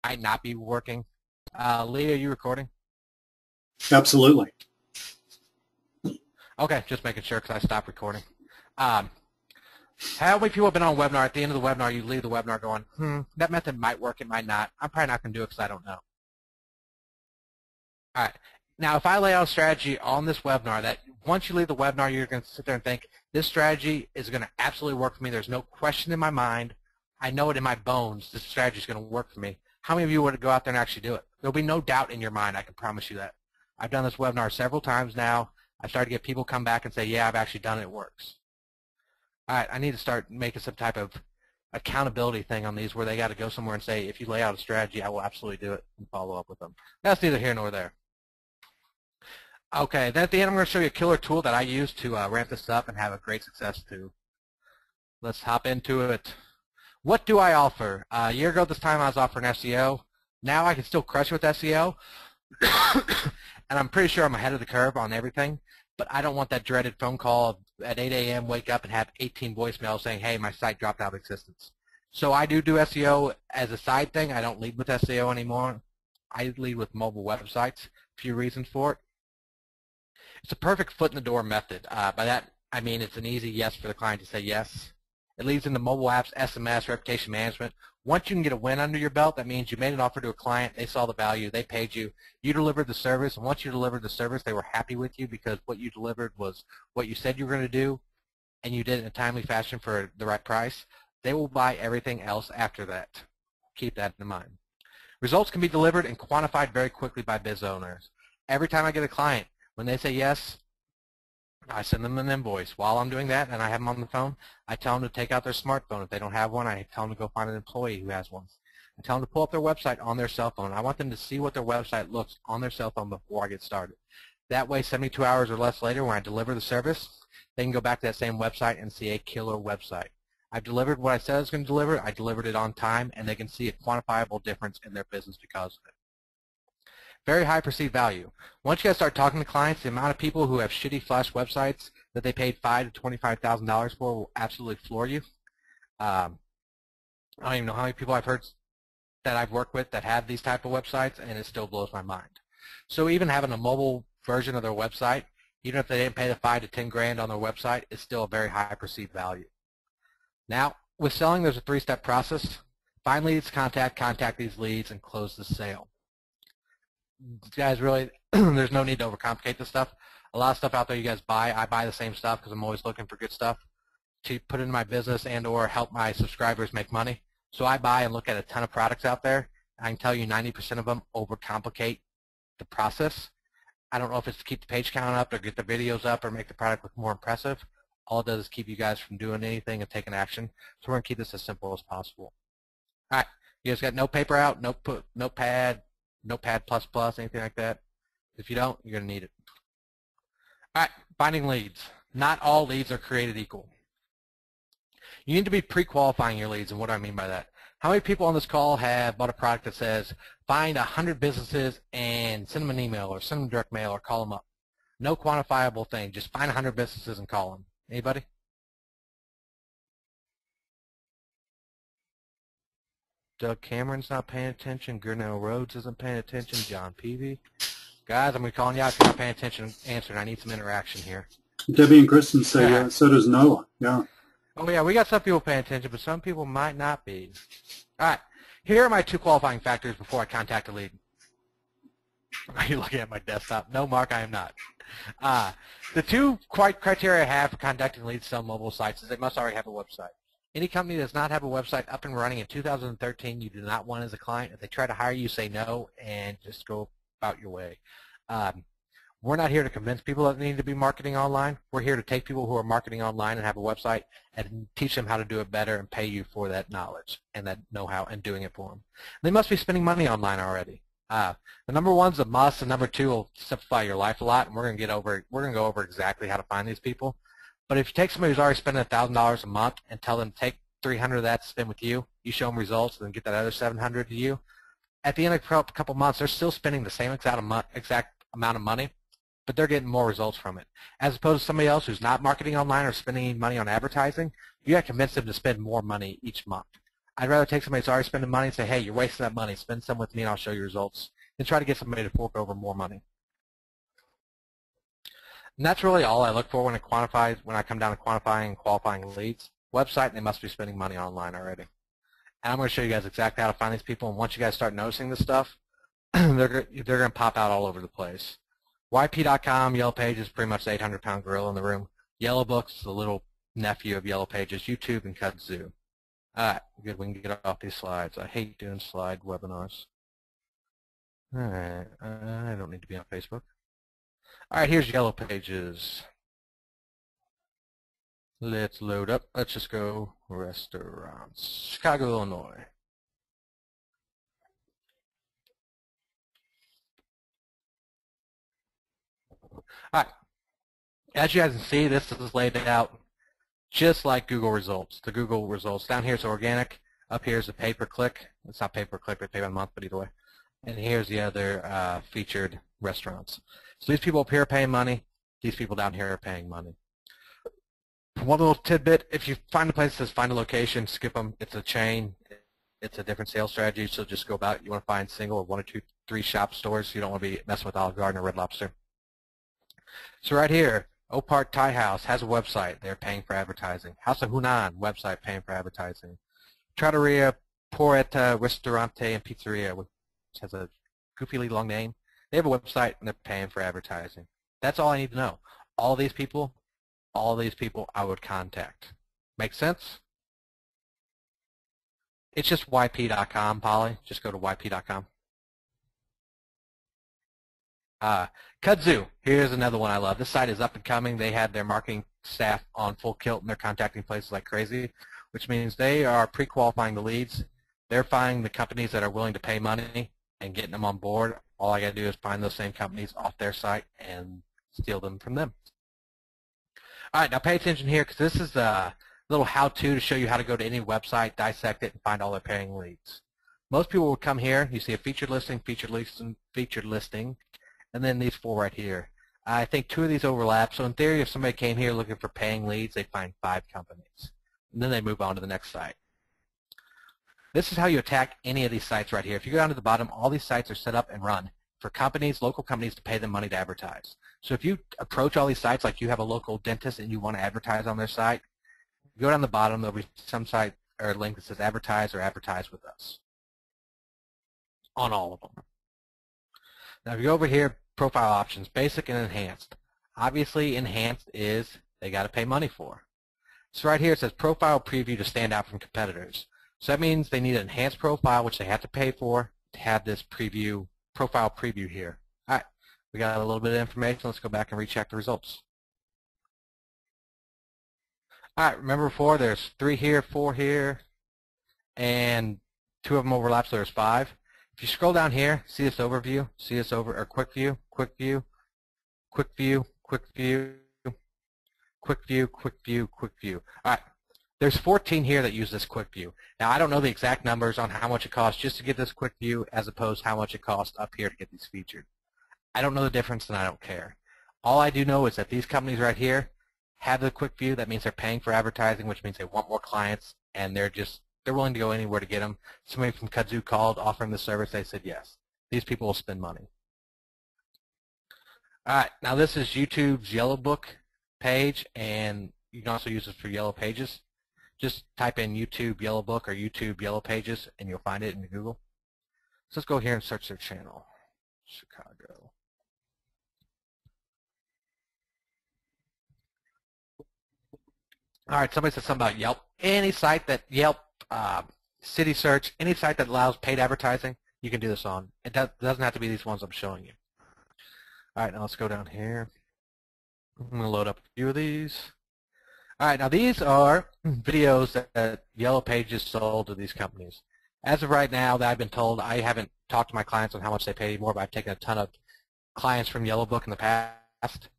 might not be working. Lee, are you recording? Absolutely. Okay, just making sure because I stopped recording. Um, how many people have been on a webinar? At the end of the webinar, you leave the webinar going, that method might work, it might not. I'm probably not going to do it because I don't know. All right. Now, if I lay out a strategy on this webinar that once you leave the webinar, you're going to sit there and think, this strategy is going to absolutely work for me. There's no question in my mind. I know it in my bones. This strategy is going to work for me. How many of you would go out there and actually do it? There'll be no doubt in your mind. I can promise you that. I've done this webinar several times now. I started to get people come back and say, yeah, I've actually done it. It works. All right, I need to start making some type of accountability thing on these where they got to go somewhere and say, if you lay out a strategy, I will absolutely do it and follow up with them. That's neither here nor there. Okay, then at the end, I'm going to show you a killer tool that I use to ramp this up and have a great success too. Let's hop into it. What do I offer? A year ago this time I was offering SEO. Now I can still crush with SEO, and I'm pretty sure I'm ahead of the curve on everything, but I don't want that dreaded phone call at 8 a.m., wake up and have 18 voicemails saying, hey, my site dropped out of existence. So I do SEO as a side thing. I don't lead with SEO anymore. I lead with mobile websites. A few reasons for it. It's a perfect foot in the door method. By that, I mean it's an easy yes for the client to say yes. It leads into mobile apps, SMS, reputation management. Once you can get a win under your belt, that means you made an offer to a client, they saw the value, they paid you, you delivered the service, and once you delivered the service, they were happy with you because what you delivered was what you said you were going to do, and you did it in a timely fashion for the right price. They will buy everything else after that. Keep that in mind. Results can be delivered and quantified very quickly by biz owners. Every time I get a client, when they say yes, I send them an invoice. While I'm doing that and I have them on the phone, I tell them to take out their smartphone. If they don't have one, I tell them to go find an employee who has one. I tell them to pull up their website on their cell phone. I want them to see what their website looks on their cell phone before I get started. That way, 72 hours or less later, when I deliver the service, they can go back to that same website and see a killer website. I've delivered what I said I was going to deliver. I delivered it on time, and they can see a quantifiable difference in their business because of it. Very high perceived value. Once you guys start talking to clients, the amount of people who have shitty flash websites that they paid $5,000 to $25,000 for will absolutely floor you. I don't even know how many people I've heard that I've worked with that have these type of websites, and it still blows my mind. So even having a mobile version of their website, even if they didn't pay the 5 to 10 grand on their website, is still a very high perceived value. Now, with selling, there's a 3-step process. Find leads, contact these leads, and close the sale. Guys, really, there's no need to overcomplicate this stuff. A lot of stuff out there you guys buy, I buy the same stuff because I'm always looking for good stuff to put into my business and or help my subscribers make money. So I buy and look at a ton of products out there. I can tell you 90% of them overcomplicate the process. I don't know if it's to keep the page count up or get the videos up or make the product look more impressive. All it does is keep you guys from doing anything and taking action. So we're going to keep this as simple as possible. All right, you guys got no paper out, notepad, Notepad++, anything like that? If you don't, you're going to need it. All right, finding leads. Not all leads are created equal. You need to be pre-qualifying your leads, and what do I mean by that? How many people on this call have bought a product that says, find 100 businesses and send them an email or send them direct mail or call them up? No quantifiable thing. Just find 100 businesses and call them. Anybody? Doug Cameron's not paying attention. Gurnell Rhodes isn't paying attention. John Peavy. Guys, I'm going to be calling you out if you're not paying attention. Answering. I need some interaction here. Debbie and Kristen say, yeah, so does Noah. Yeah. Oh, yeah, we got some people paying attention, but some people might not be. All right. Here are my 2 qualifying factors before I contact a lead. Are you looking at my desktop? No, Mark, I am not. The 2 criteria I have for contacting leads to sell mobile sites is they must already have a website. Any company that does not have a website up and running in 2013, you do not want as a client. If they try to hire you, say no and just go about your way. We're not here to convince people that they need to be marketing online. We're here to take people who are marketing online and have a website and teach them how to do it better and pay you for that knowledge and that know-how and doing it for them. They must be spending money online already. The number 1's a must, and number 2 will simplify your life a lot. And we're going to go over exactly how to find these people. But if you take somebody who's already spending $1,000 a month and tell them to take 300 of that to spend with you, you show them results, and then get that other 700 to you. At the end of a couple months, they're still spending the same exact amount of money, but they're getting more results from it. As opposed to somebody else who's not marketing online or spending money on advertising, you got to convince them to spend more money each month. I'd rather take somebody that's already spending money and say, hey, you're wasting that money. Spend some with me and I'll show you results. And try to get somebody to fork over more money. And that's really all I look for when I come down to quantifying and qualifying leads. Website, they must be spending money online already. And I'm going to show you guys exactly how to find these people. And once you guys start noticing this stuff, they're going to pop out all over the place. YP.com, Yellow Pages, pretty much the 800-pound gorilla in the room. Yellow Books, the little nephew of Yellow Pages. YouTube and Kudzu. All right, good. We can get off these slides. I hate doing slide webinars. All right, I don't need to be on Facebook. All right, here's Yellow Pages. Let's load up. Let's just go restaurants. Chicago, Illinois. All right. As you guys can see, this is laid out just like Google results. The Google results. Down here is organic. Up here is the pay-per-click. It's not pay-per-click, but pay by month, but either way. And here's the other featured restaurants. So these people up here are paying money. These people down here are paying money. One little tidbit, if you find a place that says find a location, skip them. It's a chain. It's a different sales strategy, so just go about it. You want to find single or 1 or 2, 3 shop stores. You don't want to be messing with Olive Garden or Red Lobster. So right here, Opart Thai House has a website. They're paying for advertising. House of Hunan, website paying for advertising. Trattoria Poretta Ristorante and Pizzeria, which has a goofily long name. They have a website and they're paying for advertising. That's all I need to know. All these people I would contact. Make sense? It's just yp.com, Polly. Just go to yp.com. Kudzu, here's another one I love. This site is up and coming. They had their marketing staff on full kilt and they're contacting places like crazy, which means they are pre-qualifying the leads. They're finding the companies that are willing to pay money and getting them on board. All I got to do is find those same companies off their site and steal them from them. All right, now pay attention here because this is a little how-to to show you how to go to any website, dissect it, and find all their paying leads. Most people will come here. You see a featured listing, and then these 4 right here. I think 2 of these overlap. So in theory, if somebody came here looking for paying leads, they'd find 5 companies. And then they move on to the next site. This is how you attack any of these sites right here. If you go down to the bottom, all these sites are set up and run for companies, local companies, to pay them money to advertise. So if you approach all these sites like you have a local dentist and you want to advertise on their site, go down the bottom, there'll be some site or link that says advertise or advertise with us on all of them. Now if you go over here, profile options, basic and enhanced. Obviously enhanced is they got to pay money for. So right here it says profile preview to stand out from competitors. So that means they need an enhanced profile, which they have to pay for to have this profile preview here. All right, we got a little bit of information. Let's go back and recheck the results. All right, remember before there's 3 here, 4 here, and 2 of them overlap, so there's 5. If you scroll down here, see this overview, or quick view, quick view, quick view, quick view, quick view, quick view, quick view. All right, there's 14 here that use this quick view. Now I don't know the exact numbers on how much it costs just to get this quick view as opposed to how much it costs up here to get these featured. I don't know the difference and I don't care. All I do know is that these companies right here have the quick view. That means they're paying for advertising, which means they want more clients, and they're willing to go anywhere to get them. Somebody from Kudzu called offering the service. They said yes. These people will spend money. All right, now this is YouTube's Yellow Book page, and you can also use it for Yellow Pages. Just type in YouTube Yellow Book or YouTube Yellow Pages, and you'll find it in Google. So let's go here and search their channel, Chicago. All right, somebody said something about Yelp. Any site that Yelp, City Search, any site that allows paid advertising, you can do this on. It doesn't have to be these ones I'm showing you. All right, now let's go down here. I'm going to load up a few of these. All right, now these are videos that Yellow Pages sold to these companies. As of right now, that I've been told, I haven't talked to my clients on how much they pay anymore, but I've taken a ton of clients from Yellow Book in the past.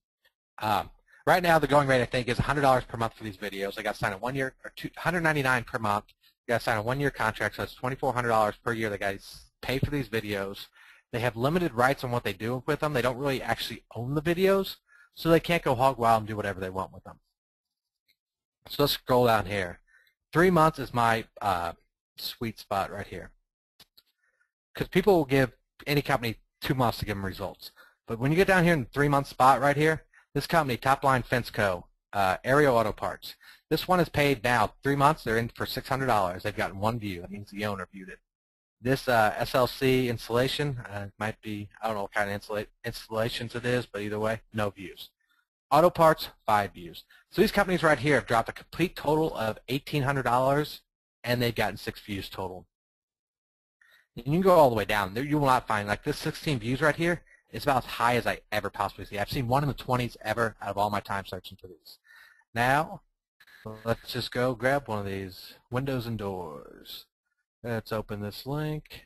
Right now, the going rate, I think, is $100 per month for these videos. I got to sign a 1 year, or $199 per month. You got to sign a 1 year contract, so it's $2,400 per year. The guys pay for these videos. They have limited rights on what they do with them. They don't really actually own the videos, so they can't go hog wild and do whatever they want with them. So let's scroll down here. 3 months is my sweet spot right here. Because people will give any company 2 months to give them results. But when you get down here in the 3-month spot right here, this company, Top Line Fence Co., Aerial Auto Parts, this one is paid now 3 months. They're in for $600. They've gotten 1 view. That means the owner viewed it. This SLC installation might be, I don't know what kind of installations it is, but either way, no views. Auto Parts, 5 views. So these companies right here have dropped a complete total of $1,800, and they've gotten 6 views total. And you can go all the way down. There you will not find, like this 16 views right here is about as high as I ever possibly see. I've seen one in the 20s ever out of all my time searching for these. Now, let's just go grab one of these windows and doors. Let's open this link.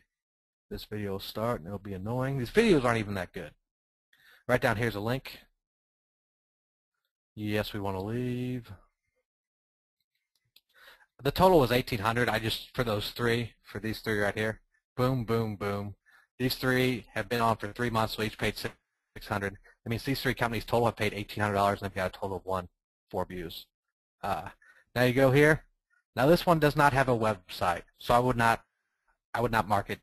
This video will start and it'll be annoying. These videos aren't even that good. Right down here's a link. Yes, we want to leave. The total was 1,800. I just, for these 3 right here, boom, boom, boom. These 3 have been on for 3 months, so each paid $600. That means these 3 companies total have paid $1,800, and they've got a total of 4 views. Now you go here. Now this one does not have a website, so I would not market.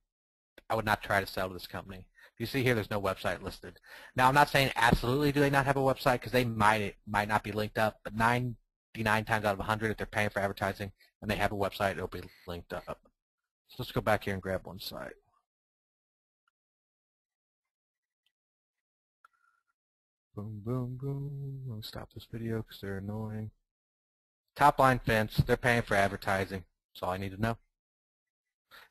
I would not try to sell to this company. You see here, there's no website listed. Now, I'm not saying absolutely do they not have a website, because they might not be linked up, but 99 times out of 100, if they're paying for advertising and they have a website, it'll be linked up. So let's go back here and grab one site. Boom, boom, boom. Let me stop this video because they're annoying. Top Line Fence, they're paying for advertising. That's all I need to know.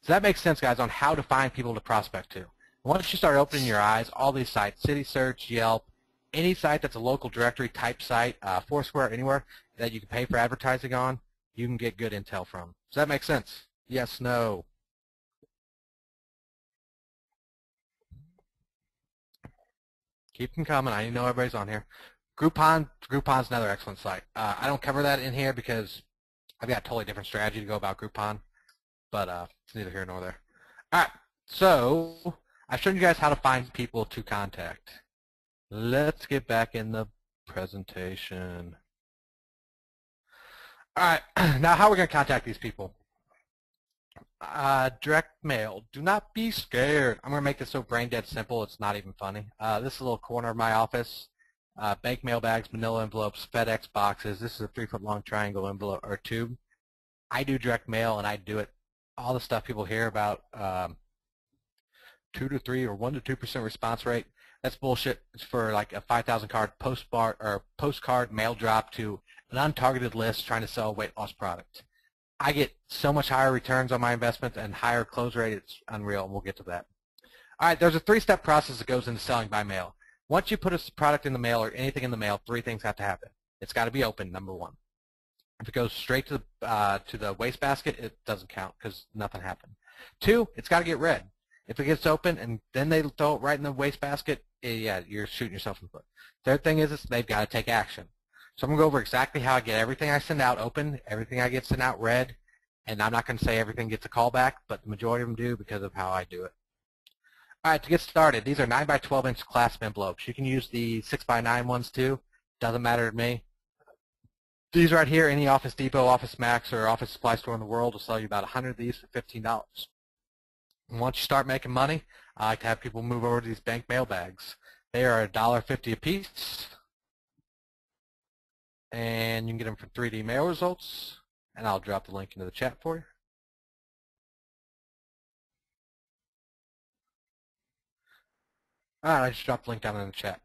So that makes sense, guys, on how to find people to prospect to. Once you start opening your eyes, all these sites, City Search, Yelp, any site that's a local directory type site, Foursquare, anywhere that you can pay for advertising on, you can get good intel from. Does that make sense? Yes, no. Keep them coming. I know everybody's on here. Groupon's another excellent site. I don't cover that in here because I've got a totally different strategy to go about Groupon, but it's neither here nor there. All right, so I've shown you guys how to find people to contact. Let's get back in the presentation. All right, now how are we going to contact these people? Direct mail. Do not be scared. I'm going to make this so brain dead simple it's not even funny. This is a little corner of my office. Bank mail bags, manila envelopes, FedEx boxes. This is a 3-foot long triangle envelope or tube. I do direct mail, and I do it. All the stuff people hear about 2 to 3 or 1 to 2% response rate. That's bullshit. It's for like a 5,000 card postcard mail drop to an untargeted list trying to sell a weight loss product. I get so much higher returns on my investment and higher close rate, it's unreal, and we'll get to that. All right, there's a 3-step process that goes into selling by mail. Once you put a product in the mail or anything in the mail, 3 things have to happen. It's got to be open, number 1. If it goes straight to the wastebasket, it doesn't count because nothing happened. 2, it's got to get read. If it gets open and then they throw it right in the wastebasket, yeah, you're shooting yourself in the foot. Third thing is they've got to take action. So I'm going to go over exactly how I get everything I send out open, everything I get sent out read, and I'm not going to say everything gets a callback, but the majority of them do because of how I do it. All right, to get started, these are 9 by 12 inch clasp envelopes. You can use the 6 by 9 ones too. Doesn't matter to me. These right here, any Office Depot, Office Max, or Office Supply store in the world will sell you about 100 of these for $15. And once you start making money, I like to have people move over to these bank mail bags. They are $1.50 a piece, and you can get them for 3D mail results, and I'll drop the link into the chat for you. All right, I just dropped the link down in the chat.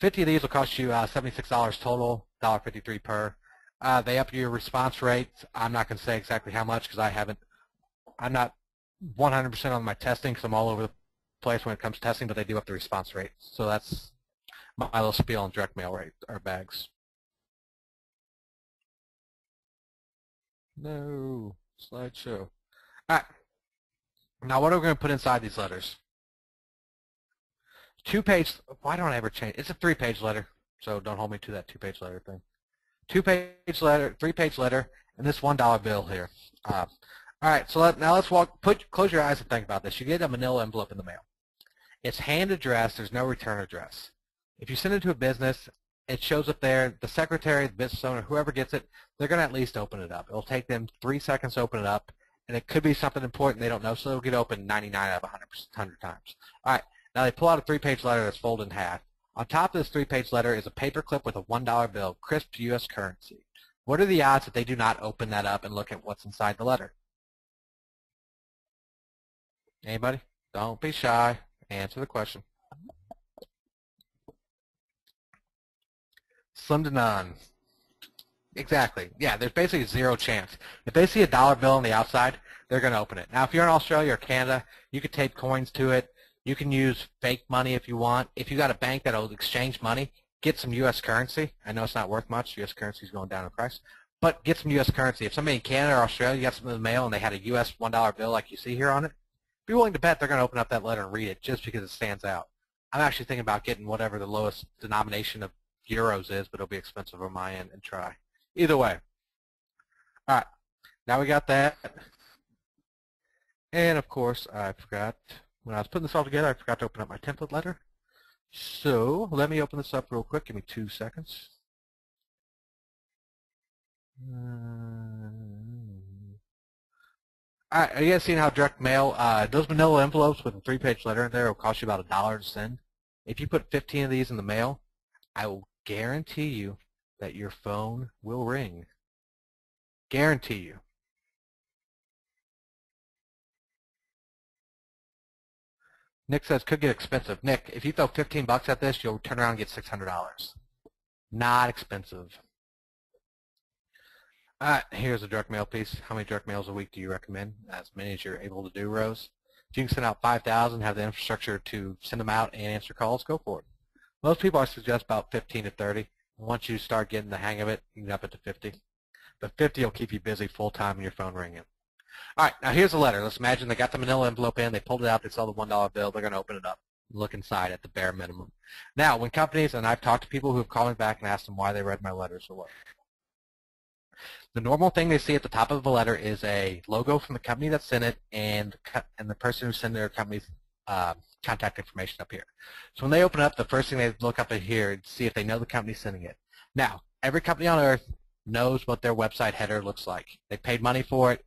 50 of these will cost you $76 total, $1.53 per. They up your response rate. I'm not going to say exactly how much because I'm not 100% on my testing because I'm all over the place when it comes to testing, but they do up the response rate. So that's my little spiel on direct mail rate or bags. No, slideshow. All right. Now what are we going to put inside these letters? 2-page, why don't I ever change? It's a 3-page letter, so don't hold me to that 2-page letter thing. 2-page letter, 3-page letter, and this $1 bill here. All right, so now let's close your eyes and think about this. You get a manila envelope in the mail. It's hand addressed, there's no return address. If you send it to a business, it shows up there, the secretary, the business owner, whoever gets it, they're going to at least open it up. It'll take them 3 seconds to open it up, and it could be something important they don't know, so it'll get open 99 out of 100 times. All right, now they pull out a 3-page letter that's folded in half. On top of this 3-page letter is a paper clip with a $1 bill, crisp U.S. currency. What are the odds that they do not open that up and look at what's inside the letter? Anybody? Don't be shy. Answer the question. Slim to none. Exactly. Yeah, there's basically zero chance. If they see a dollar bill on the outside, they're going to open it. Now, if you're in Australia or Canada, you could tape coins to it. You can use fake money if you want. If you got a bank that'll exchange money, get some U.S. currency. I know it's not worth much. U.S. currency is going down in price. But get some U.S. currency. If somebody in Canada or Australia got something in the mail and they had a U.S. $1 bill like you see here on it, be willing to bet they're going to open up that letter and read it just because it stands out. I'm actually thinking about getting whatever the lowest denomination of euros is, but it'll be expensive on my end and try. Either way. All right. Now we got that. And, of course, I forgot, when I was putting this all together, I forgot to open up my template letter. So let me open this up real quick. Give me 2 seconds. All right, are you guys seeing how direct mail, those manila envelopes with a 3-page letter in there will cost you about $1 to send? If you put 15 of these in the mail, I will guarantee you that your phone will ring. Guarantee you. Nick says, could get expensive. Nick, if you throw 15 bucks at this, you'll turn around and get $600. Not expensive. Here's a direct mail piece. How many direct mails a week do you recommend? As many as you're able to do, Rose. If you can send out 5,000, have the infrastructure to send them out and answer calls, go for it. Most people I suggest about 15 to 30. Once you start getting the hang of it, you can up it to 50. But 50 will keep you busy full time and your phone ringing. All right, now here's a letter. Let's imagine they got the manila envelope in, they pulled it out, they saw the $1 bill, they're going to open it up and look inside at the bare minimum. Now, when companies, and I've talked to people who have called me back and asked them why they read my letters or what. The normal thing they see at the top of the letter is a logo from the company that sent it and the person who sent their company's contact information up here. So when they open up, the first thing they look up at here and see if they know the company sending it. Now, every company on earth knows what their website header looks like. They paid money for it.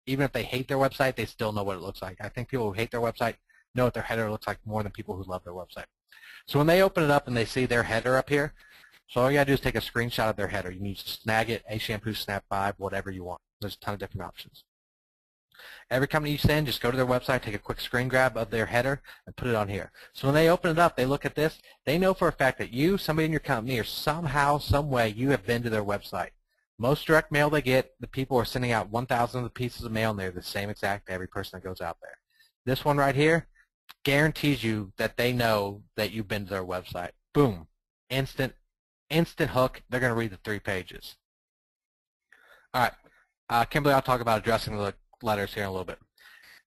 Even if they hate their website, they still know what it looks like. I think people who hate their website know what their header looks like more than people who love their website. So when they open it up and they see their header up here, so all you got to do is take a screenshot of their header. You can use Snagit, A Shampoo, Snap 5, whatever you want. There's a ton of different options. Every company you send, just go to their website, take a quick screen grab of their header, and put it on here. So when they open it up, they look at this, they know for a fact that you, somebody in your company, or somehow, some way, you have been to their website. Most direct mail they get, the people are sending out 1,000 of the pieces of mail, and they're the same exact to every person that goes out there. This one right here guarantees you that they know that you've been to their website. Boom. Instant hook. They're going to read the 3 pages. All right. Kimberly, I'll talk about addressing the letters here in a little bit.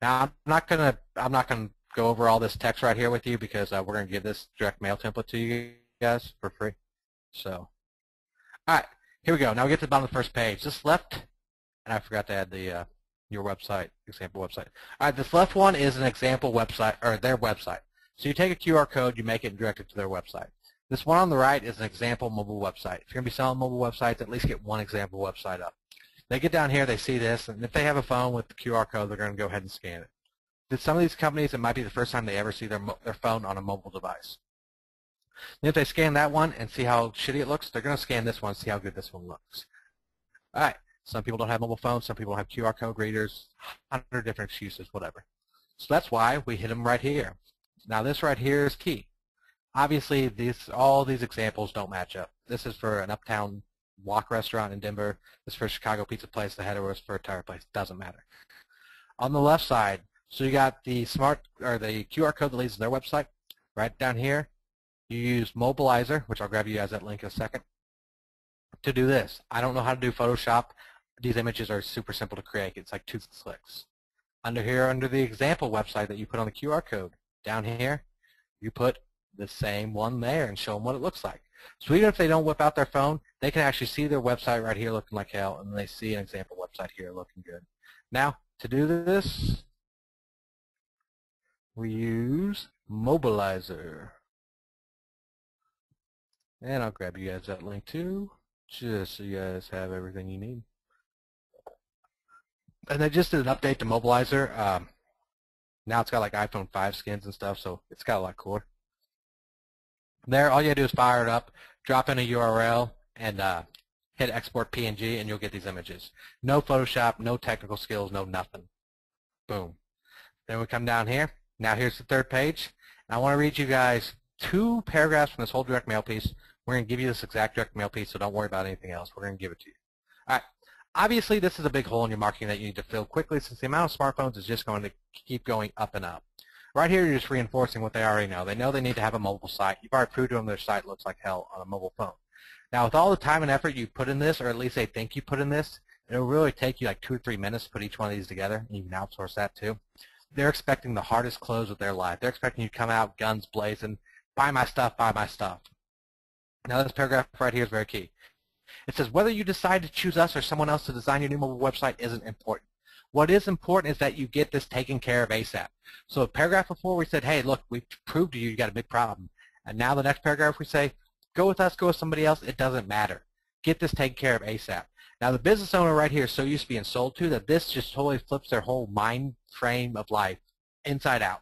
Now, I'm not going to go over all this text right here with you because we're going to give this direct mail template to you guys for free. So, all right. Here we go. Now we get to the bottom of the first page. This left, and I forgot to add the your website, example website. All right, this left one is an example website, or their website. So you take a QR code, you make it and direct it to their website. This one on the right is an example mobile website. If you're going to be selling mobile websites, at least get one example website up. They get down here, they see this, and if they have a phone with the QR code, they're going to go ahead and scan it. With some of these companies, it might be the first time they ever see their phone on a mobile device. And if they scan that one and see how shitty it looks, they're going to scan this one and see how good this one looks. All right. Some people don't have mobile phones. Some people have QR code readers. 100 different excuses, whatever. So that's why we hit them right here. Now this right here is key. Obviously, all these examples don't match up. This is for an uptown wok restaurant in Denver. This is for a Chicago pizza place. The header was for a tire place. Doesn't matter. On the left side, so you got the the QR code that leads to their website. Right down here, you use Mobilizer, which I'll grab you guys that link in a second, to do this. I don't know how to do Photoshop. These images are super simple to create. It's like 2 clicks. Under here, under the example website that you put on the QR code, down here, you put the same one there and show them what it looks like. So even if they don't whip out their phone, they can actually see their website right here looking like hell, and they see an example website here looking good. Now, to do this, we use Mobilizer. And I'll grab you guys that link too, just so you guys have everything you need. And they just did an update to Mobilizer. Now it's got like iPhone 5 skins and stuff, so it's got a lot cooler. There, all you gotta do is fire it up, drop in a URL, and hit export PNG, and you'll get these images. No Photoshop, no technical skills, no nothing. Boom. Then we come down here. Now here's the third page. And I want to read you guys 2 paragraphs from this whole direct mail piece. We're going to give you this exact direct mail piece, so don't worry about anything else. We're going to give it to you. All right. Obviously, this is a big hole in your marketing that you need to fill quickly, since the amount of smartphones is just going to keep going up and up. Right here, you're just reinforcing what they already know. They know they need to have a mobile site. You've already proved to them their site looks like hell on a mobile phone. Now, with all the time and effort you put in this, or at least they think you put in this, it'll really take you like 2 or 3 minutes to put each one of these together, and you can outsource that too. They're expecting the hardest close of their life. They're expecting you to come out guns blazing, buy my stuff, buy my stuff. Now, this paragraph right here is very key. It says, whether you decide to choose us or someone else to design your new mobile website isn't important. What is important is that you get this taken care of ASAP. So the paragraph before we said, hey, look, we've proved to you got a big problem. And now the next paragraph we say, go with us, go with somebody else, it doesn't matter. Get this taken care of ASAP. Now the business owner right here is so used to being sold to that this just totally flips their whole mind frame of life inside out.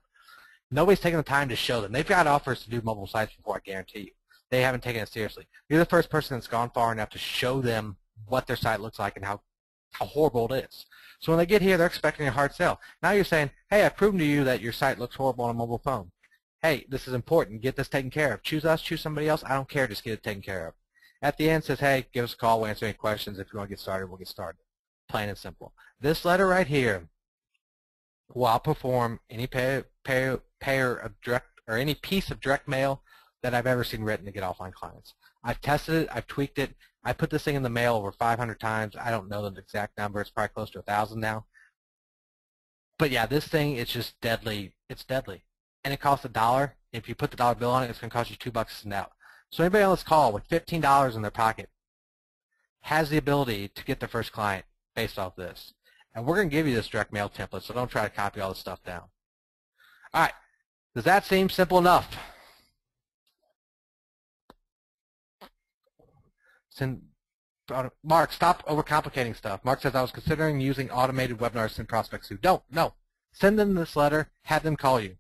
Nobody's taking the time to show them. They've got offers to do mobile sites before, I guarantee you. They haven't taken it seriously. You're the first person that's gone far enough to show them what their site looks like and how horrible it is. So when they get here, they're expecting a hard sell. Now you're saying, hey, I've proven to you that your site looks horrible on a mobile phone. Hey, this is important. Get this taken care of. Choose us, choose somebody else. I don't care. Just get it taken care of. At the end, says, hey, give us a call. We'll answer any questions. If you want to get started, we'll get started. Plain and simple. This letter right here will outperform any pair of direct or any piece of direct mail that I've ever seen written to get offline clients. I've tested it. I've tweaked it. I put this thing in the mail over 500 times. I don't know the exact number. It's probably close to 1,000 now. But yeah, this thing, it's just deadly. It's deadly. And it costs $1. If you put the dollar bill on it, it's going to cost you $2 to send out. So anybody on this call with $15 in their pocket has the ability to get their first client based off this. And we're going to give you this direct mail template, so don't try to copy all this stuff down. All right. Does that seem simple enough? Mark, stop overcomplicating stuff. Mark says, I was considering using automated webinars to send prospects who don't. No. Send them this letter. Have them call you.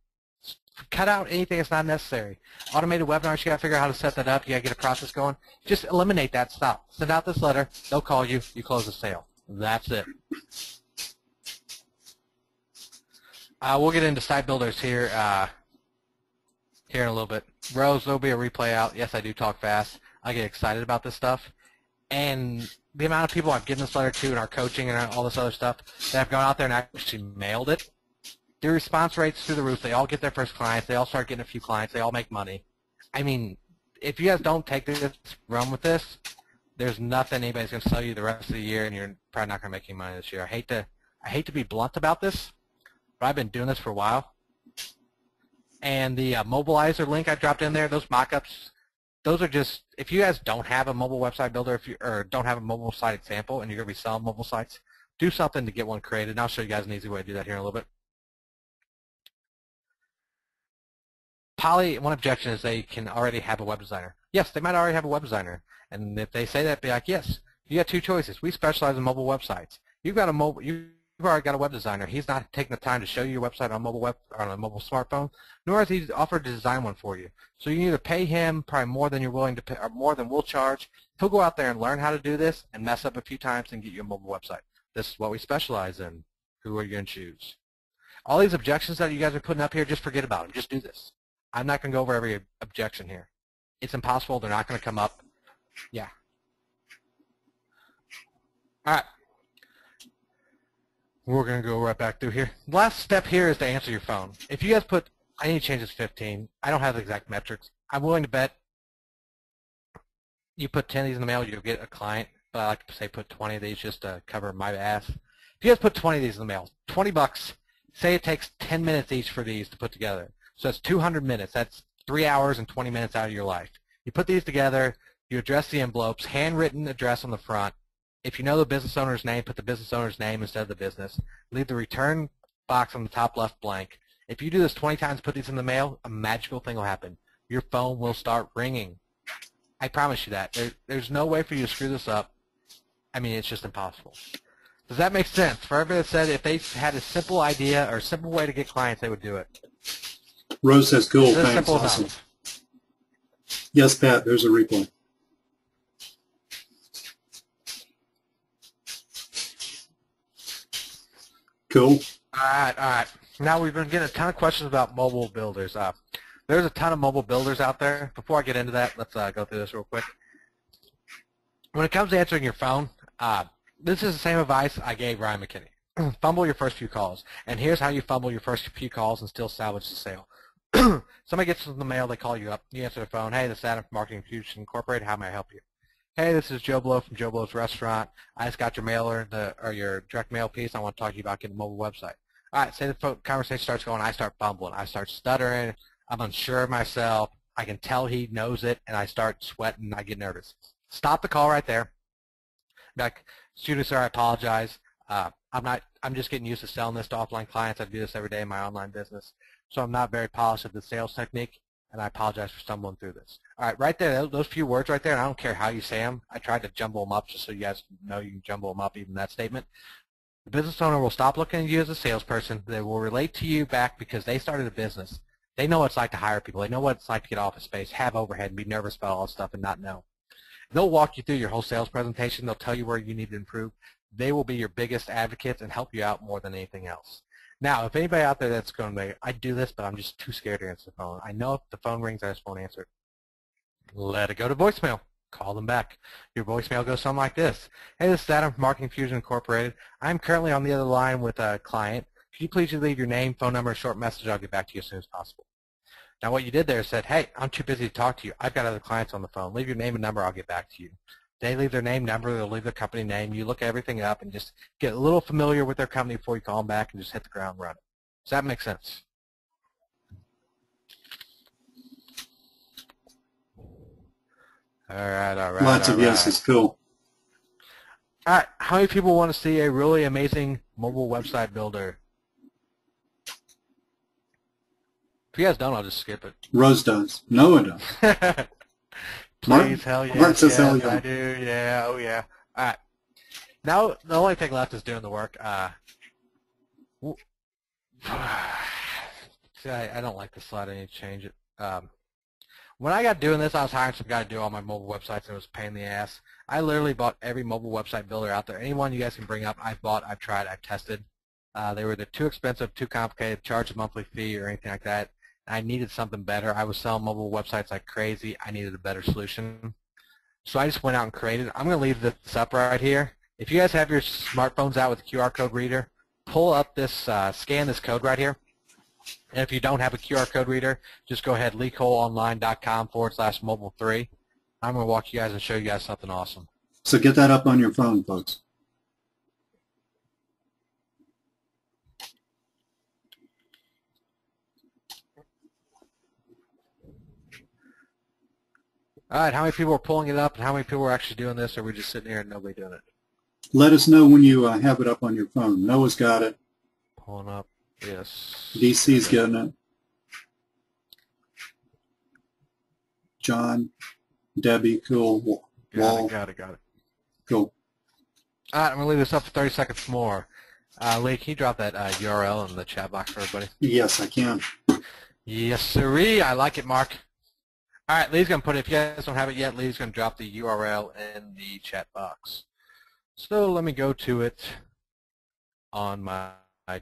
Cut out anything that's not necessary. Automated webinars, you got to figure out how to set that up. You got to get a process going. Just eliminate that. Stop. Send out this letter. They'll call you. You close the sale. That's it. We'll get into site builders here in a little bit. Rose, there'll be a replay out. Yes, I do talk fast. I get excited about this stuff. And the amount of people I've given this letter to in our coaching and all this other stuff that have gone out there and actually mailed it, their response rates through the roof. They all get their first clients. They all start getting a few clients. They all make money. I mean, if you guys don't take this, run with this, there's nothing anybody's going to sell you the rest of the year, and you're probably not going to make any money this year. I hate to be blunt about this, but I've been doing this for a while. And the Mobilizer link I dropped in there, those mock-ups, those are just, if you guys don't have a mobile website builder, or don't have a mobile site example, and you're going to be selling mobile sites, do something to get one created. And I'll show you guys an easy way to do that here in a little bit. One objection is they can already have a web designer. Yes, they might already have a web designer. And if they say that, be like, yes, you got 2 choices. We specialize in mobile websites. You've already got a web designer. He's not taking the time to show you your website on a mobile smartphone, nor has he offered to design one for you. So you can either pay him probably more than you're willing to pay, or more than we'll charge. He'll go out there and learn how to do this and mess up a few times and get you a mobile website. This is what we specialize in. Who are you going to choose? All these objections that you guys are putting up here, just forget about them. Just do this. I'm not going to go over every objection here. It's impossible. They're not going to come up. Yeah. All right. We're going to go right back through here. The last step here is to answer your phone. If you guys put, I need to change this to 15. I don't have the exact metrics. I'm willing to bet you put 10 of these in the mail, you'll get a client. But I like to say put 20 of these just to cover my ass. If you guys put 20 of these in the mail, $20, say it takes 10 minutes each for these to put together. So that's 200 minutes. That's 3 hours and 20 minutes out of your life. You put these together, you address the envelopes, handwritten address on the front. If you know the business owner's name, put the business owner's name instead of the business. Leave the return box on the top left blank. If you do this 20 times, put these in the mail, a magical thing will happen. Your phone will start ringing. I promise you that. There's no way for you to screw this up. I mean, it's just impossible. Does that make sense? For everybody that said if they had a simple idea or a simple way to get clients, they would do it. Rose says, cool, This is thanks, simple awesome. enough. Yes, Pat, there's a replay. Cool. All right. Now we've been getting a ton of questions about mobile builders. There's a ton of mobile builders out there. Before I get into that, let's go through this real quick. When it comes to answering your phone, this is the same advice I gave Ryan McKinney. Fumble your first few calls. And here's how you fumble your first few calls and still salvage the sale. Somebody gets in the mail, they call you up, you answer the phone, hey, this is Adam from Marketing Fusion Incorporated, how may I help you? Hey, this is Joe Blow from Joe Blow's Restaurant. I just got your mailer or your direct mail piece. I want to talk to you about getting a mobile website. All right, say the conversation starts going, I start fumbling. I start stuttering. I'm unsure of myself. I can tell he knows it, and I start sweating. I get nervous. Stop the call right there. Be like, excuse me, sir, I apologize. I'm just getting used to selling this to offline clients. I do this every day in my online business. So I'm not very polished at the sales technique, and I apologize for stumbling through this. All right, right there, those few words right there, and I don't care how you say them. I tried to jumble them up just so you guys know you can jumble them up, even that statement. The business owner will stop looking at you as a salesperson. They will relate to you back because they started a business. They know what it's like to hire people. They know what it's like to get office space, have overhead, and be nervous about all this stuff and not know. They'll walk you through your whole sales presentation. They'll tell you where you need to improve. They will be your biggest advocates and help you out more than anything else. Now, if anybody out there that's going to be, I do this, but I'm just too scared to answer the phone. I know if the phone rings, I just won't answer it. Let it go to voicemail. Call them back. Your voicemail goes something like this. Hey, this is Adam from Marketing Fusion Incorporated. I'm currently on the other line with a client. Could you please leave your name, phone number, a short message? I'll get back to you as soon as possible. Now, what you did there is said, hey, I'm too busy to talk to you. I've got other clients on the phone. Leave your name and number. I'll get back to you. They leave their name, number. They'll leave their company name. You look everything up and just get a little familiar with their company before you call them back and just hit the ground running. Does that make sense? All right. Lots of yeses, cool. All right, how many people want to see a really amazing mobile website builder? If you guys don't, I'll just skip it. Rose does. Noah does. Please, hell yes, Mark says hell yes, yeah. I do, yeah, oh yeah. All right, now the only thing left is doing the work. See, I don't like this slide. I need to change it. When I got doing this, I was hiring some guy to do all my mobile websites, and it was a pain in the ass. I literally bought every mobile website builder out there. Anyone you guys can bring up, I've bought, I've tried, I've tested. They were either too expensive, too complicated, charged a monthly fee, or anything like that. I needed something better. I was selling mobile websites like crazy. I needed a better solution. So I just went out and created. I'm going to leave this up right here. If you guys have your smartphones out with a QR code reader, pull up this, scan this code right here. And if you don't have a QR code reader, just go ahead, leakoleonline.com/mobile3. I'm going to walk you guys and show you guys something awesome. So get that up on your phone, folks. All right, how many people are pulling it up, and how many people are actually doing this, or are we just sitting here and nobody doing it? Let us know when you have it up on your phone. Noah's got it. Pulling up, yes. DC's getting it. John, Debbie, cool. Wall. Got it. Cool. All right, I'm going to leave this up for 30 seconds more. Lee, can you drop that URL in the chat box for everybody? Yes, I can. Yes, sirree. I like it, Mark. All right, Lee's going to put it, if you guys don't have it yet, Lee's going to drop the URL in the chat box. So let me go to it on my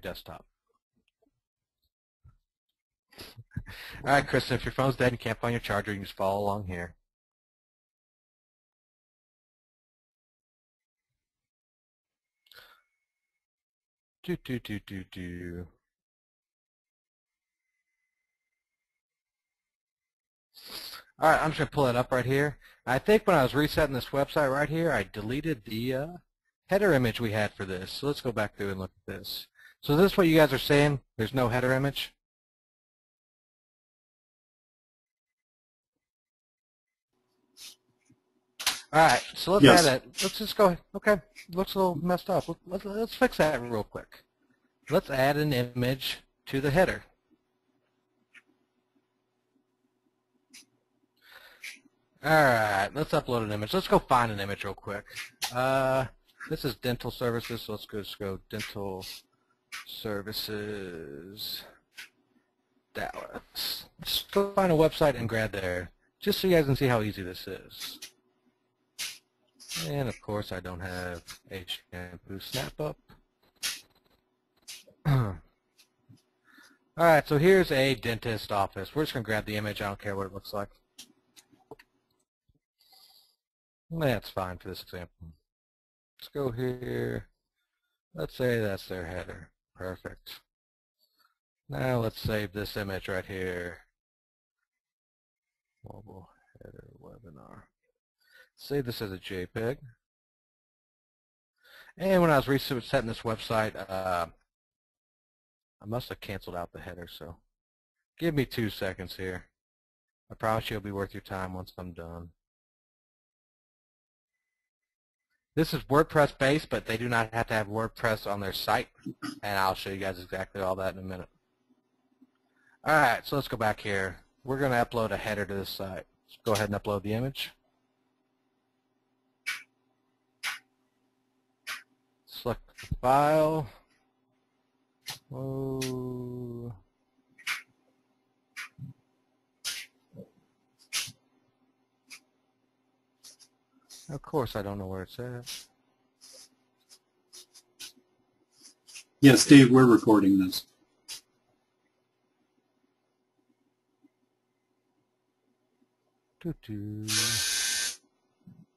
desktop. All right, Kristen, if your phone's dead and you can't find your charger, you can just follow along here. All right, I'm just going to pull it up right here. I think when I was resetting this website right here, I deleted the header image we had for this. So let's go back through and look at this. So is this what you guys are saying? There's no header image? All right, so let's add it. Let's just go. Okay, looks a little messed up. Let's fix that real quick. Let's add an image to the header. All right, let's upload an image. Let's go find an image real quick. This is dental services, so let's just go dental services Dallas. Just go find a website and grab there, just so you guys can see how easy this is. And of course, I don't have a shampoo snap up. Alright, so here's a dentist office. We're just going to grab the image. I don't care what it looks like. That's fine for this example. Let's go here. Let's say that's their header. Perfect. Now let's save this image right here. Mobile header webinar. Save this as a JPEG. And when I was resetting this website, I must have canceled out the header, so give me 2 seconds here. I promise you it'll be worth your time once I'm done. This is WordPress based, but they do not have to have WordPress on their site, and I'll show you guys exactly all that in a minute. Alright, so let's go back here. We're going to upload a header to this site. Let's go ahead and upload the image. Select the file. Oh. Of course I don't know where it's at. Yes, Steve, we're recording this.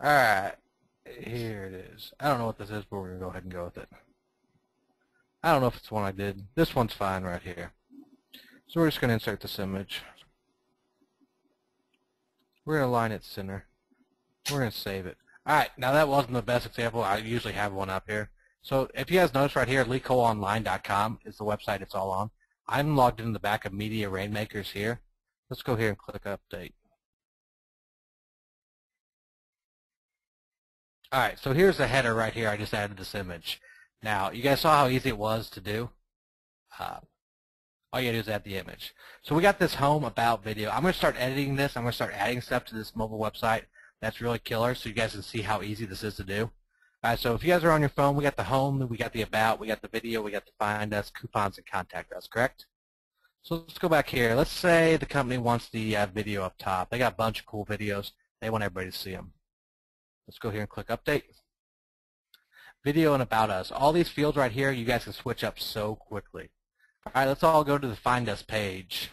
Alright, here it is. I don't know what this is, but we're going to go ahead and go with it. I don't know if it's one I did. This one's fine right here. So we're just going to insert this image. We're going to line it center. We're going to save it. Alright, now that wasn't the best example. I usually have one up here. So if you guys notice right here, LeetColeOnline.com is the website it's all on. I'm logged in the back of Media Rainmakers here. Let's go here and click Update. Alright, so here's the header right here. I just added this image. Now, you guys saw how easy it was to do. All you gotta do is add the image. So we got this home about video. I'm going to start editing this. I'm going to start adding stuff to this mobile website. That's really killer, so you guys can see how easy this is to do. Alright, so if you guys are on your phone, we got the home, we got the about, we got the video, we got the find us, coupons, and contact us, correct? So let's go back here. Let's say the company wants the video up top. They got a bunch of cool videos. They want everybody to see them. Let's go here and click Update. Video and About Us. All these fields right here, you guys can switch up so quickly. All right, let's all go to the Find Us page.